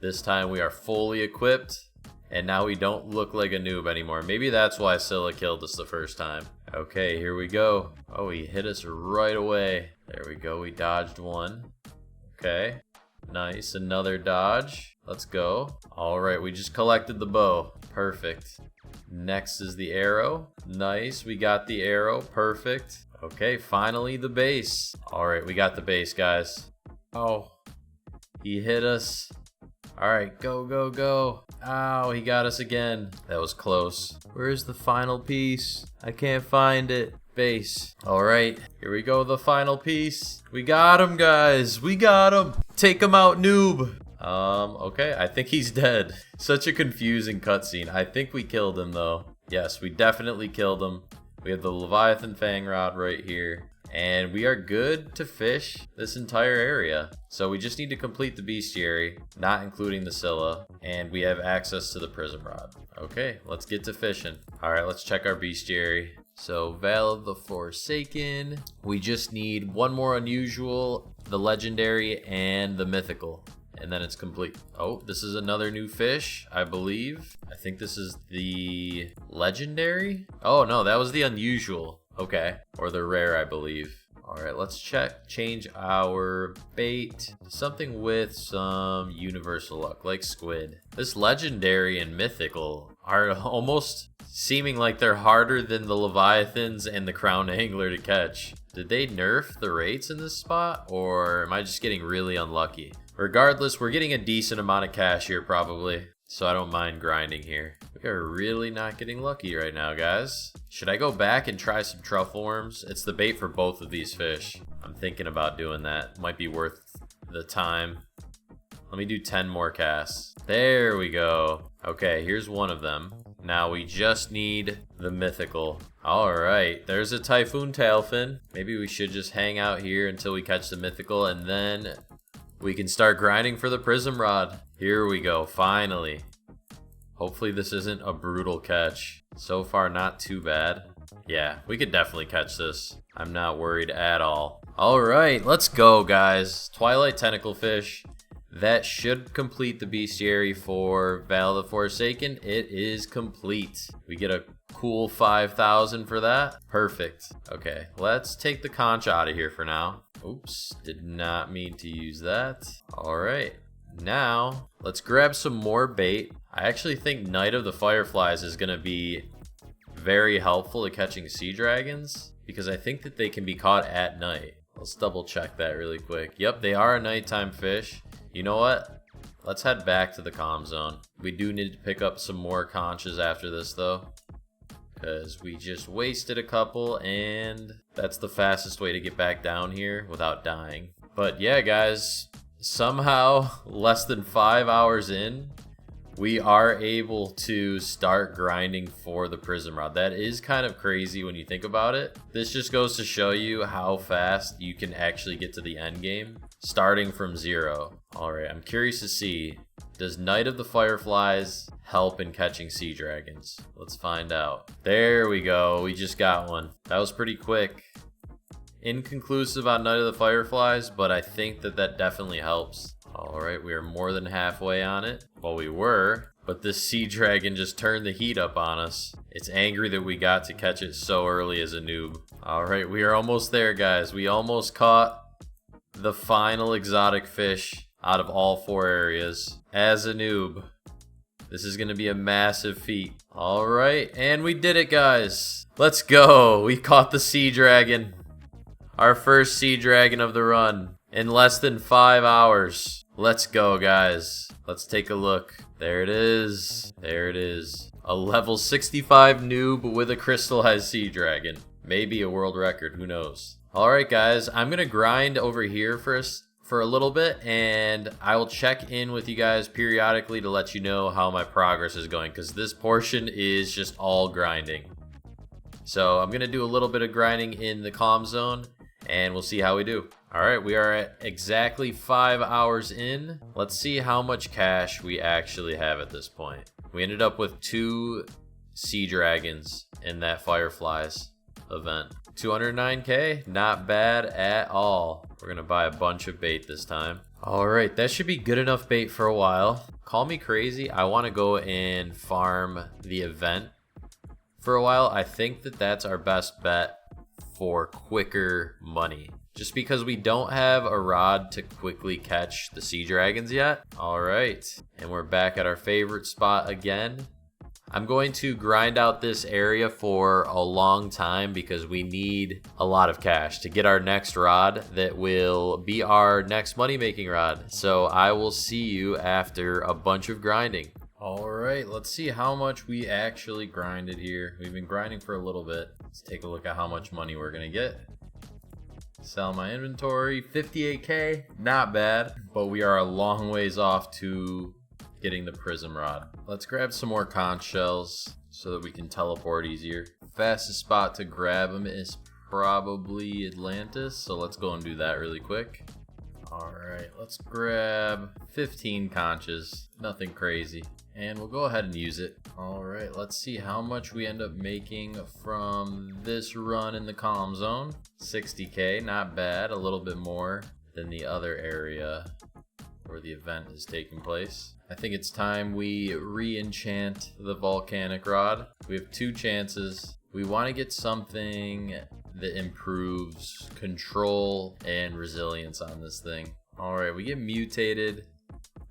This time we are fully equipped, and now we don't look like a noob anymore. Maybe that's why Scylla killed us the first time. Okay, here we go. Oh, he hit us right away. There we go, we dodged one. Okay, nice, another dodge. Let's go. Alright, we just collected the bow. Perfect. Next is the arrow. Nice, we got the arrow. Perfect. Okay, finally the base. Alright, we got the base, guys. Oh, he hit us. Alright, go, go, go. Ow, he got us again. That was close. Where's the final piece? I can't find it. Base. Alright, here we go, the final piece. We got him, guys. We got him. Take him out, noob. Okay, I think he's dead. Such a confusing cutscene. I think we killed him, though. Yes, we definitely killed him. We have the Leviathan Fang Rod right here. And we are good to fish this entire area. So we just need to complete the bestiary, not including the Scylla. And we have access to the Prism Rod. Okay, let's get to fishing. Alright, let's check our bestiary. So, Veil of the Forsaken. We just need one more unusual, the legendary, and the mythical. And then it's complete. Oh, this is another new fish, I believe. I think this is the legendary. Oh, no, that was the unusual. Okay, or the rare, I believe. All right, let's change our bait to something with some universal luck, like squid. This legendary and mythical are almost seeming like they're harder than the leviathans and the crown angler to catch. Did they nerf the rates in this spot, or am I just getting really unlucky? Regardless, we're getting a decent amount of cash here probably, so I don't mind grinding here. We are really not getting lucky right now, guys. Should I go back and try some truffle worms? It's the bait for both of these fish. I'm thinking about doing that. Might be worth the time. Let me do 10 more casts. There we go. Okay, here's one of them. Now we just need the mythical. Alright, there's a typhoon tailfin. Maybe we should just hang out here until we catch the mythical, and then we can start grinding for the Prism Rod. Here we go, finally. Hopefully this isn't a brutal catch. So far, not too bad. Yeah, we could definitely catch this. I'm not worried at all. Alright, let's go, guys. Twilight Tentacle Fish. That should complete the bestiary for Veil of the Forsaken. It is complete. We get a cool 5,000 for that. Perfect. Okay, let's take the conch out of here for now. Oops, did not mean to use that. Alright, now let's grab some more bait. I actually think Night of the Fireflies is going to be very helpful at catching sea dragons, because I think that they can be caught at night. Let's double check that really quick. Yep, they are a nighttime fish. You know what? Let's head back to the comm zone. We do need to pick up some more conches after this though, because we just wasted a couple, and that's the fastest way to get back down here without dying. But yeah, guys, somehow less than 5 hours in, we are able to start grinding for the Prism Rod. That is kind of crazy when you think about it. This just goes to show you how fast you can actually get to the end game, starting from 0. All right, I'm curious to see, does Knight of the Fireflies help in catching sea dragons? Let's find out. There we go, we just got one. That was pretty quick. Inconclusive on Knight of the Fireflies, but I think that that definitely helps. Alright, we are more than halfway on it. Well, we were, but this sea dragon just turned the heat up on us. It's angry that we got to catch it so early as a noob. Alright, we are almost there, guys. We almost caught the final exotic fish out of all 4 areas as a noob. This is going to be a massive feat. Alright, and we did it, guys. Let's go. We caught the sea dragon. Our first sea dragon of the run in less than 5 hours. Let's go, guys. Let's take a look. There it is. There it is. A level 65 noob with a crystallized sea dragon. Maybe a world record, who knows. Alright, guys, I'm gonna grind over here for a little bit, and I will check in with you guys periodically to let you know how my progress is going, because this portion is just all grinding. So I'm gonna do a little bit of grinding in the comm zone, and we'll see how we do. Alright, we are at exactly 5 hours in. Let's see how much cash we actually have at this point. We ended up with 2 sea dragons in that Fireflies event. 209k, not bad at all. We're gonna buy a bunch of bait this time. Alright, that should be good enough bait for a while. Call me crazy, I want to go and farm the event for a while. I think that that's our best bet for quicker money, just because we don't have a rod to quickly catch the sea dragons yet. All right, and we're back at our favorite spot again. I'm going to grind out this area for a long time because we need a lot of cash to get our next rod that will be our next money making rod. So I will see you after a bunch of grinding. All right, let's see how much we actually grinded here. We've been grinding for a little bit. Let's take a look at how much money we're gonna get. Sell my inventory, 58k, not bad, but we are a long ways off to getting the Prism Rod. Let's grab some more conch shells so that we can teleport easier. Fastest spot to grab them is probably Atlantis, so let's go and do that really quick. Alright, let's grab 15 conches, nothing crazy, and we'll go ahead and use it. Alright, let's see how much we end up making from this run in the comm zone. 60k, not bad, a little bit more than the other area where the event is taking place. I think it's time we re-enchant the volcanic rod. We have 2 chances. We want to get something that improves control and resilience on this thing. Alright, we get mutated.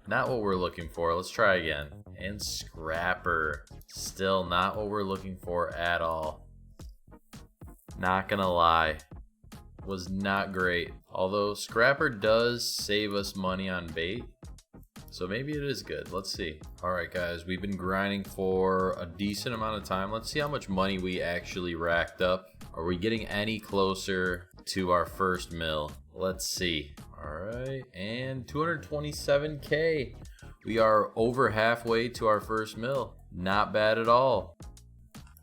Not what we're looking for. Let's try again. And scrapper. Still not what we're looking for at all. Not gonna lie. Was not great. Although scrapper does save us money on bait. So maybe it is good. Let's see. Alright guys, we've been grinding for a decent amount of time. Let's see how much money we actually racked up. Are we getting any closer to our first mill? Let's see. Alright, and 227k. We are over halfway to our first mill. Not bad at all.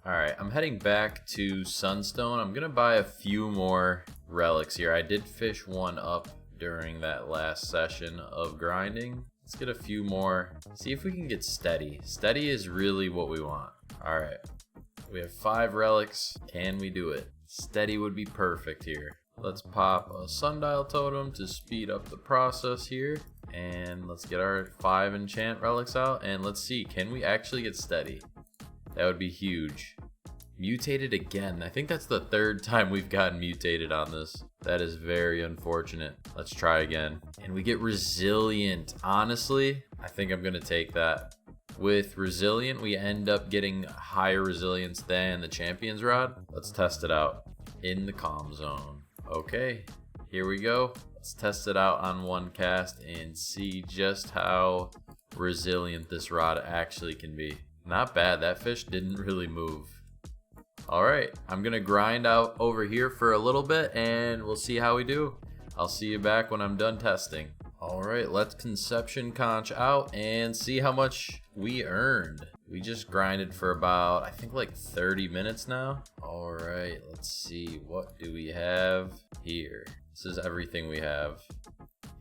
Alright, I'm heading back to Sunstone. I'm gonna buy a few more relics here. I did fish one up during that last session of grinding. Let's get a few more. See if we can get steady. Steady is really what we want. Alright. We have 5 relics. Can we do it? Steady would be perfect here. Let's pop a sundial totem to speed up the process here. And let's get our 5 enchant relics out. And let's see, can we actually get steady? That would be huge. Mutated again. I think that's the 3rd time we've gotten mutated on this. That is very unfortunate. Let's try again. And we get resilient. Honestly, I think I'm gonna take that. With resilient, we end up getting higher resilience than the champion's rod. Let's test it out in the comm zone. Okay, here we go. Let's test it out on one cast and see just how resilient this rod actually can be. Not bad. That fish didn't really move. Alright, I'm gonna grind out over here for a little bit and we'll see how we do. I'll see you back when I'm done testing. Alright, let's conception conch out and see how much we earned. We just grinded for about, I think like 30 minutes now. All right, let's see. What do we have here? This is everything we have.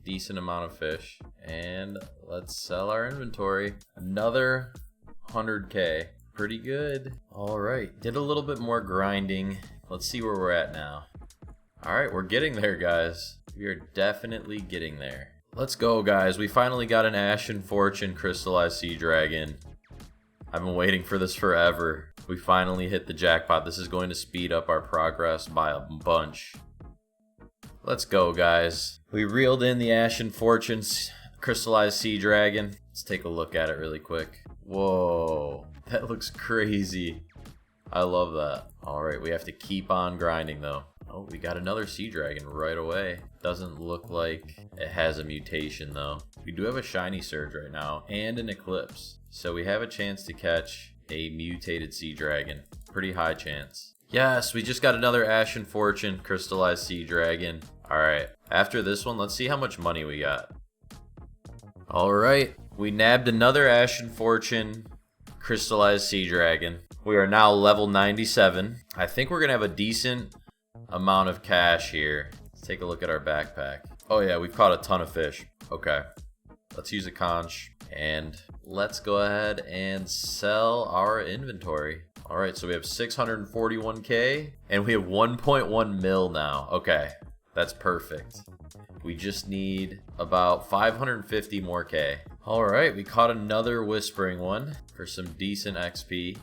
Decent amount of fish. And let's sell our inventory. Another 100K. Pretty good. All right, did a little bit more grinding. Let's see where we're at now. All right, we're getting there, guys. We are definitely getting there. Let's go, guys. We finally got an Ashen Fortune Crystallized Seadragon. I've been waiting for this forever. We finally hit the jackpot. This is going to speed up our progress by a bunch. Let's go, guys. We reeled in the Ashen Fortune's Crystallized Seadragon. Let's take a look at it really quick. Whoa, that looks crazy. I love that. All right, we have to keep on grinding though. Oh, we got another Seadragon right away. Doesn't look like it has a mutation though. We do have a shiny surge right now and an eclipse. So we have a chance to catch a mutated Seadragon. Pretty high chance. Yes, we just got another Ashen Fortune Crystallized Seadragon. All right, after this one, let's see how much money we got. All right, we nabbed another Ashen Fortune Crystallized Seadragon. We are now level 97. I think we're gonna have a decent amount of cash here. Let's take a look at our backpack. Oh yeah, we've caught a ton of fish. Okay, let's use a conch and let's go ahead and sell our inventory. All right, so we have 641K and we have 1.1 mil now. Okay, that's perfect. We just need about 550 more K. All right, we caught another whispering one for some decent XP.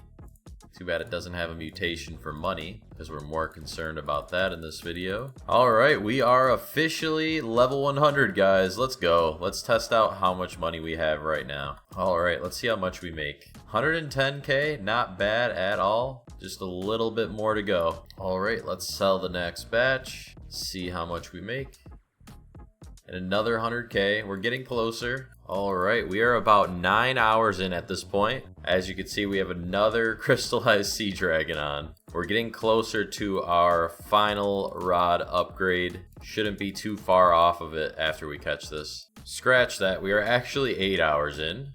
Too bad it doesn't have a mutation for money, because we're more concerned about that in this video. All right, we are officially level 100, guys. Let's go. Let's test out how much money we have right now. All right, let's see how much we make. 110K, not bad at all. Just a little bit more to go. All right, let's sell the next batch. See how much we make. And another 100K. We're getting closer. All right, we are about 9 hours in at this point. As you can see, we have another Crystallized Seadragon on. We're getting closer to our final rod upgrade. Shouldn't be too far off of it after we catch this. Scratch that, we are actually 8 hours in.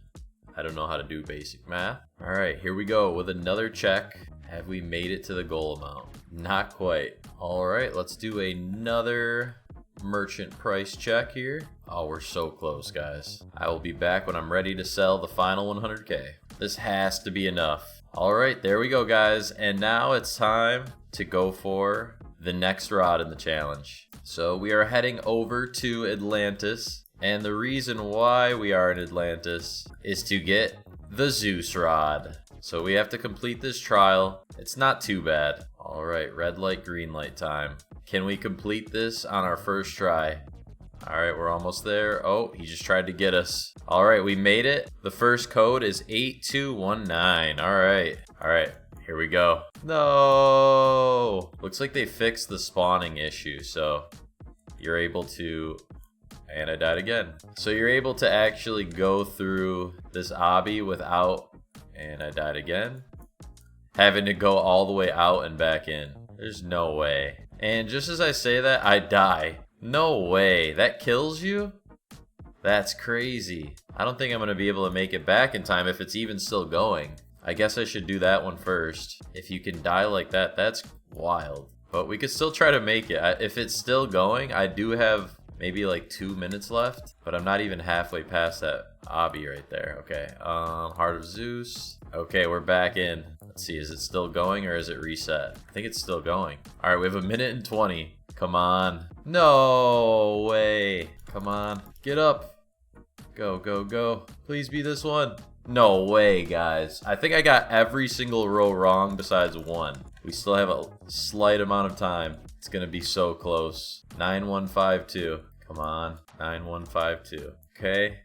I don't know how to do basic math. All right, here we go with another check. Have we made it to the goal amount? Not quite. All right, let's do another merchant price check here. Oh, we're so close, guys. I will be back when I'm ready to sell the final 100K. This has to be enough. All right, there we go, guys. And now it's time to go for the next rod in the challenge. So we are heading over to Atlantis. And the reason why we are in Atlantis is to get the Zeus rod. So we have to complete this trial. It's not too bad. All right, red light, green light time. Can we complete this on our first try? All right, we're almost there. Oh, he just tried to get us. All right, we made it. The first code is 8219. All right, here we go. No, looks like they fixed the spawning issue. So you're able to, and I died again. So you're able to actually go through this obby without, and I died again, having to go all the way out and back in. There's no way. And just as I say that, I die. No way. That kills you? That's crazy. I don't think I'm going to be able to make it back in time if it's even still going. I guess I should do that one first. If you can die like that, that's wild. But we could still try to make it. If it's still going, I do have maybe like 2 minutes left. But I'm not even halfway past that obby right there. Okay. Heart of Zeus. Okay, we're back in. Let's see. Is it still going or is it reset? I think it's still going. All right, we have 1 minute and 20. Come on. No way. Come on. Get up. Go, go, go. Please be this one. No way, guys. I think I got every single row wrong besides one. We still have a slight amount of time. It's going to be so close. 9152. Come on. 9152. Okay.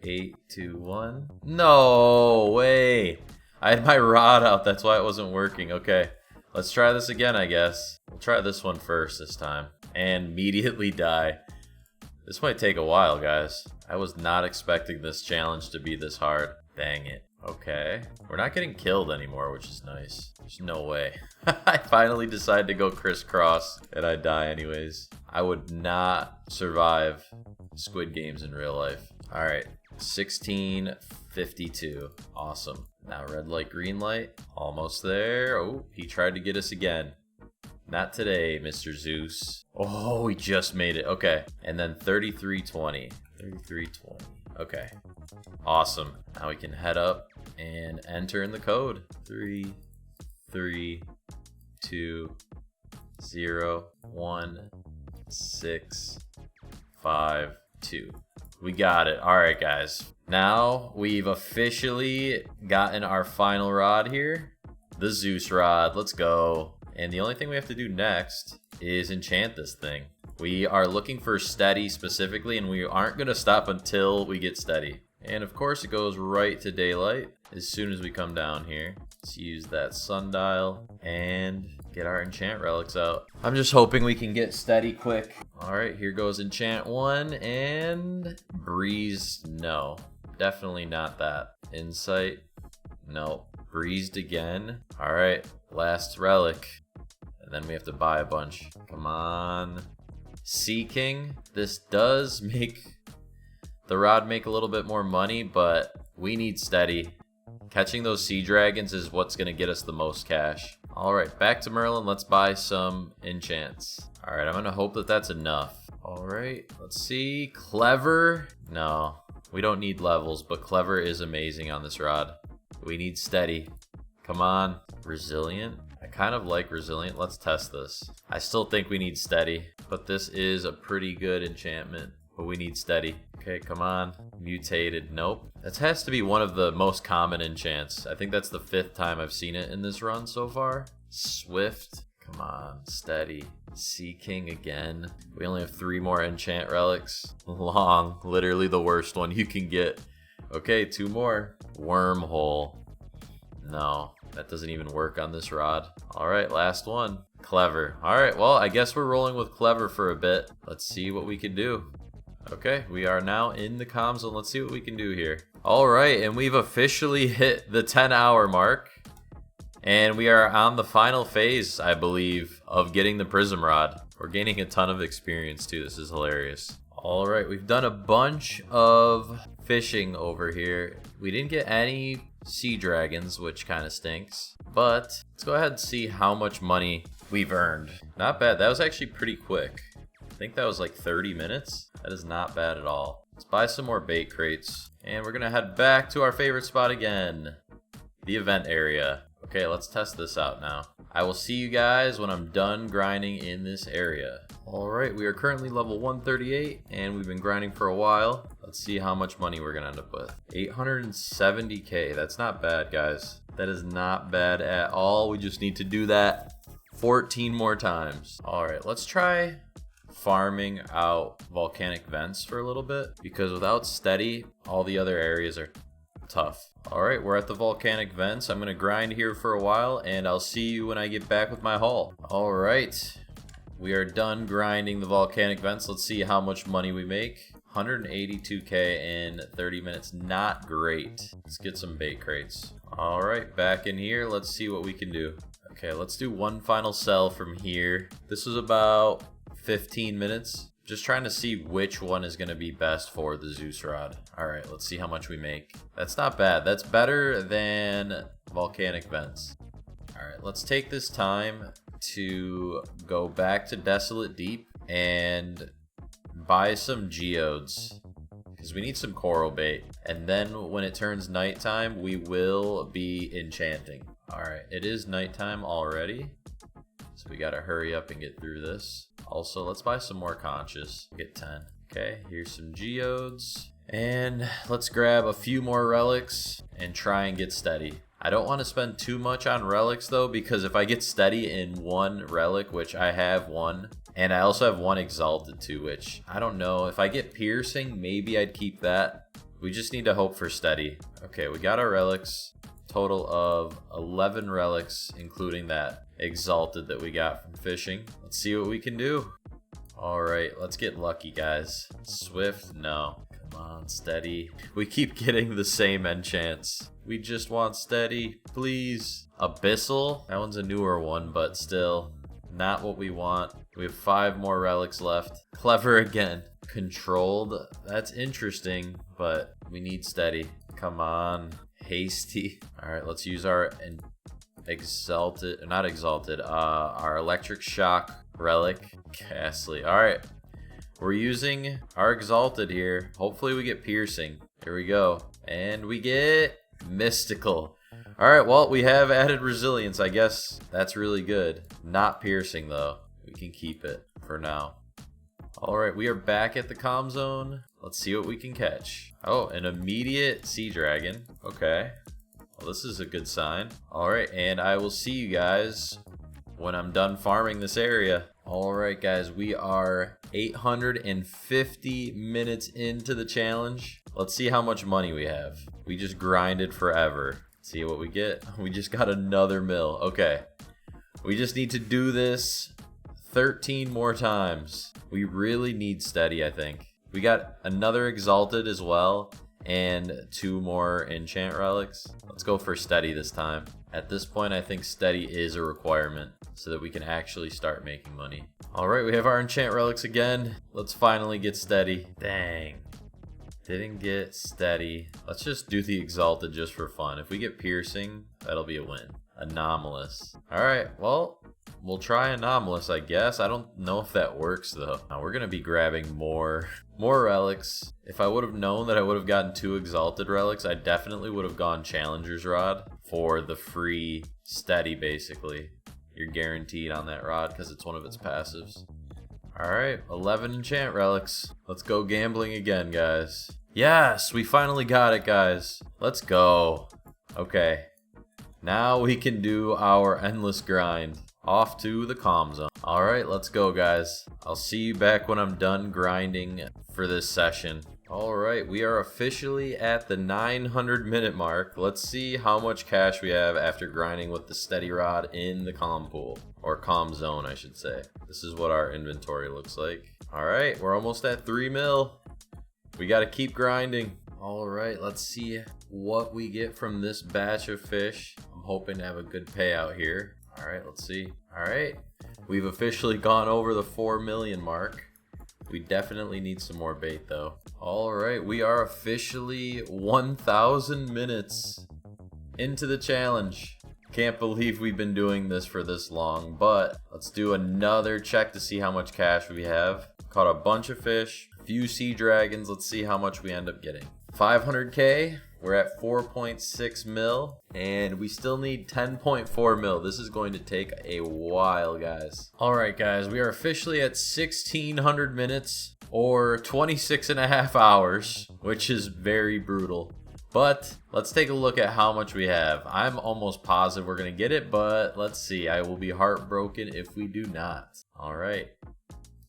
821. No way. I had my rod out. That's why it wasn't working. Okay. Let's try this again, I guess. We'll try this one first this time. And immediately die. This might take a while, guys. I was not expecting this challenge to be this hard. Dang it. Okay. We're not getting killed anymore, which is nice. There's no way. I finally decided to go crisscross, and I die anyways. I would not survive Squid Games in real life. Alright. 1652. Awesome. Now red light, green light. Almost there. Oh, he tried to get us again. Not today, Mr. Zeus. Oh, we just made it. Okay. And then 3320. 3320. Okay. Awesome. Now we can head up and enter in the code. 3, 3, 2, 0, 1, 6, 5, 2. We got it. All right, guys. Now we've officially gotten our final rod here. The Zeus rod. Let's go. And the only thing we have to do next is enchant this thing. We are looking for steady specifically, and we aren't going to stop until we get steady. And of course, it goes right to daylight as soon as we come down here. Let's use that sundial and get our enchant relics out. I'm just hoping we can get steady quick. All right, here goes enchant 1 and breeze. No, definitely not that. Insight. No. Breezed again. All right, last relic. And then we have to buy a bunch. Come on. Sea King. This does make the rod make a little bit more money, but we need steady. Catching those sea dragons is what's going to get us the most cash. All right, back to Merlin. Let's buy some enchants. All right, I'm going to hope that that's enough. All right, let's see. Clever. No, we don't need levels, but clever is amazing on this rod. We need steady. Come on. Resilient. I kind of like resilient. Let's test this. I still think we need steady, but this is a pretty good enchantment, but we need steady. Okay, come on. Mutated. Nope. That has to be one of the most common enchants. I think that's the 5th time I've seen it in this run so far. Swift. Come on. Steady. Sea King again. We only have 3 more enchant relics. Long. Literally the worst one you can get. Okay, 2 more. Wormhole. No, that doesn't even work on this rod. All right, last one. Clever. All right, well, I guess we're rolling with clever for a bit. Let's see what we can do. Okay, we are now in the comm zone. Let's see what we can do here. All right, and we've officially hit the 10-hour mark. And we are on the final phase, I believe, of getting the Prism Rod. We're gaining a ton of experience, too. This is hilarious. All right, we've done a bunch of fishing over here. We didn't get any sea dragons, which kind of stinks. But let's go ahead and see how much money we've earned. Not bad. That was actually pretty quick. I think that was like 30 minutes. That is not bad at all. Let's buy some more bait crates. And we're going to head back to our favorite spot again. The event area. Okay, let's test this out now. I will see you guys when I'm done grinding in this area. Alright, we are currently level 138, and we've been grinding for a while. Let's see how much money we're going to end up with. 870k. That's not bad, guys. That is not bad at all. We just need to do that 14 more times. Alright, let's try farming out volcanic vents for a little bit, because without steady, all the other areas are tough. Alright, we're at the volcanic vents. I'm going to grind here for a while, and I'll see you when I get back with my haul. Alright, we are done grinding the volcanic vents. Let's see how much money we make. 182k in 30 minutes. Not great. Let's get some bait crates. Alright, back in here. Let's see what we can do. Okay, let's do one final sell from here. This was about 15 minutes. Just trying to see which one is going to be best for the Zeus rod. Alright, let's see how much we make. That's not bad. That's better than volcanic vents. Alright, let's take this time to go back to Desolate Deep and buy some geodes, because we need some coral bait. And then when it turns nighttime, we will be enchanting. Alright, it is nighttime already, so we gotta hurry up and get through this. Also, let's buy some more conscious. Get 10. Okay, here's some geodes. And let's grab a few more relics and try and get steady. I don't want to spend too much on relics though, because if I get steady in one relic, which I have one, and I also have one exalted too, which I don't know. If I get piercing, maybe I'd keep that. We just need to hope for steady. Okay, we got our relics. Total of 11 relics, including that exalted that we got from fishing. Let's see what we can do. All right, let's get lucky, guys. Swift, no. Come on, steady. We keep getting the same enchants. We just want steady, please. Abyssal, that one's a newer one, but still not what we want. We have 5 more relics left. Clever again. Controlled. That's interesting, but we need steady. Come on. Hasty. All right, let's use our our electric shock relic. Ghastly. All right, we're using our exalted here. Hopefully we get piercing. Here we go. And we get mystical. All right, well, we have added resilience. I guess that's really good. Not piercing though. We can keep it for now. All right, we are back at the comm zone. Let's see what we can catch. Oh, an immediate sea dragon. Okay. Well, this is a good sign. All right, and I will see you guys when I'm done farming this area. All right, guys, we are 850 minutes into the challenge. Let's see how much money we have. We just grinded forever. See what we get. We just got another mill. Okay. We just need to do this 13 more times. We really need steady, I think. We got another exalted as well, and 2 more enchant relics. Let's go for steady this time. At this point, I think steady is a requirement so that we can actually start making money. All right, we have our enchant relics again. Let's finally get steady. Dang. Didn't get steady. Let's just do the exalted just for fun. If we get piercing, that'll be a win. Anomalous. All right, well, we'll try anomalous, I guess. I don't know if that works though. Now we're gonna be grabbing more relics. If I would have known that I would have gotten 2 exalted relics, I definitely would have gone challenger's rod for the free steady. Basically, you're guaranteed on that rod because it's one of its passives. All right, 11 enchant relics. Let's go gambling again, guys. Yes, we finally got it, guys. Let's go. Okay, now we can do our endless grind. Off to the comm zone. All right, let's go, guys. I'll see you back when I'm done grinding for this session. All right, we are officially at the 900-minute mark. Let's see how much cash we have after grinding with the steady rod in the comm pool, or comm zone, I should say. This is what our inventory looks like. All right, we're almost at 3 mil. We got to keep grinding. All right, let's see what we get from this batch of fish. I'm hoping to have a good payout here. All right, let's see. All right, we've officially gone over the 4 million mark. We definitely need some more bait though. All right, we are officially 1,000 minutes into the challenge. Can't believe we've been doing this for this long, but let's do another check to see how much cash we have. Caught a bunch of fish, a few sea dragons. Let's see how much we end up getting. 500K. We're at 4.6 mil, and we still need 10.4 mil. This is going to take a while, guys. All right, guys, we are officially at 1,600 minutes, or 26.5 hours, which is very brutal. But let's take a look at how much we have. I'm almost positive we're going to get it, but let's see. I will be heartbroken if we do not. All right.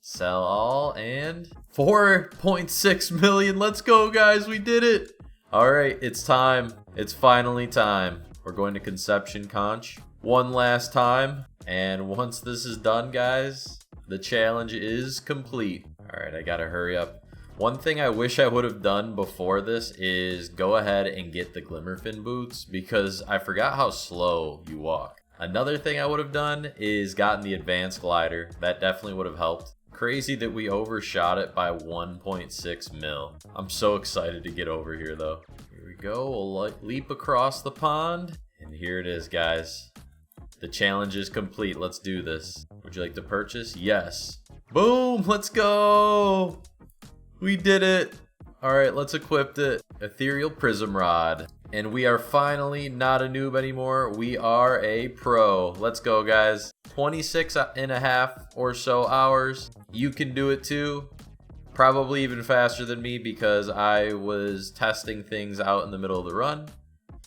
Sell all, and 4.6 million. Let's go, guys. We did it. All right, it's time. It's finally time. We're going to Conception Conch one last time. And once this is done, guys, the challenge is complete. All right, I gotta hurry up. One thing I wish I would have done before this is go ahead and get the Glimmerfin boots, because I forgot how slow you walk. Another thing I would have done is gotten the advanced glider. That definitely would have helped. Crazy that we overshot it by 1.6 mil. I'm so excited to get over here though. Here we go, we'll leap across the pond. And here it is, guys. The challenge is complete, let's do this. Would you like to purchase? Yes. Boom, let's go. We did it. All right, let's equip it. Ethereal Prism Rod. And we are finally not a noob anymore. We are a pro. Let's go, guys. 26.5 or so hours. You can do it too. Probably even faster than me because I was testing things out in the middle of the run.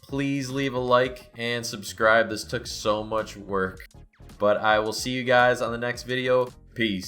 Please leave a like and subscribe. This took so much work. But I will see you guys on the next video. Peace.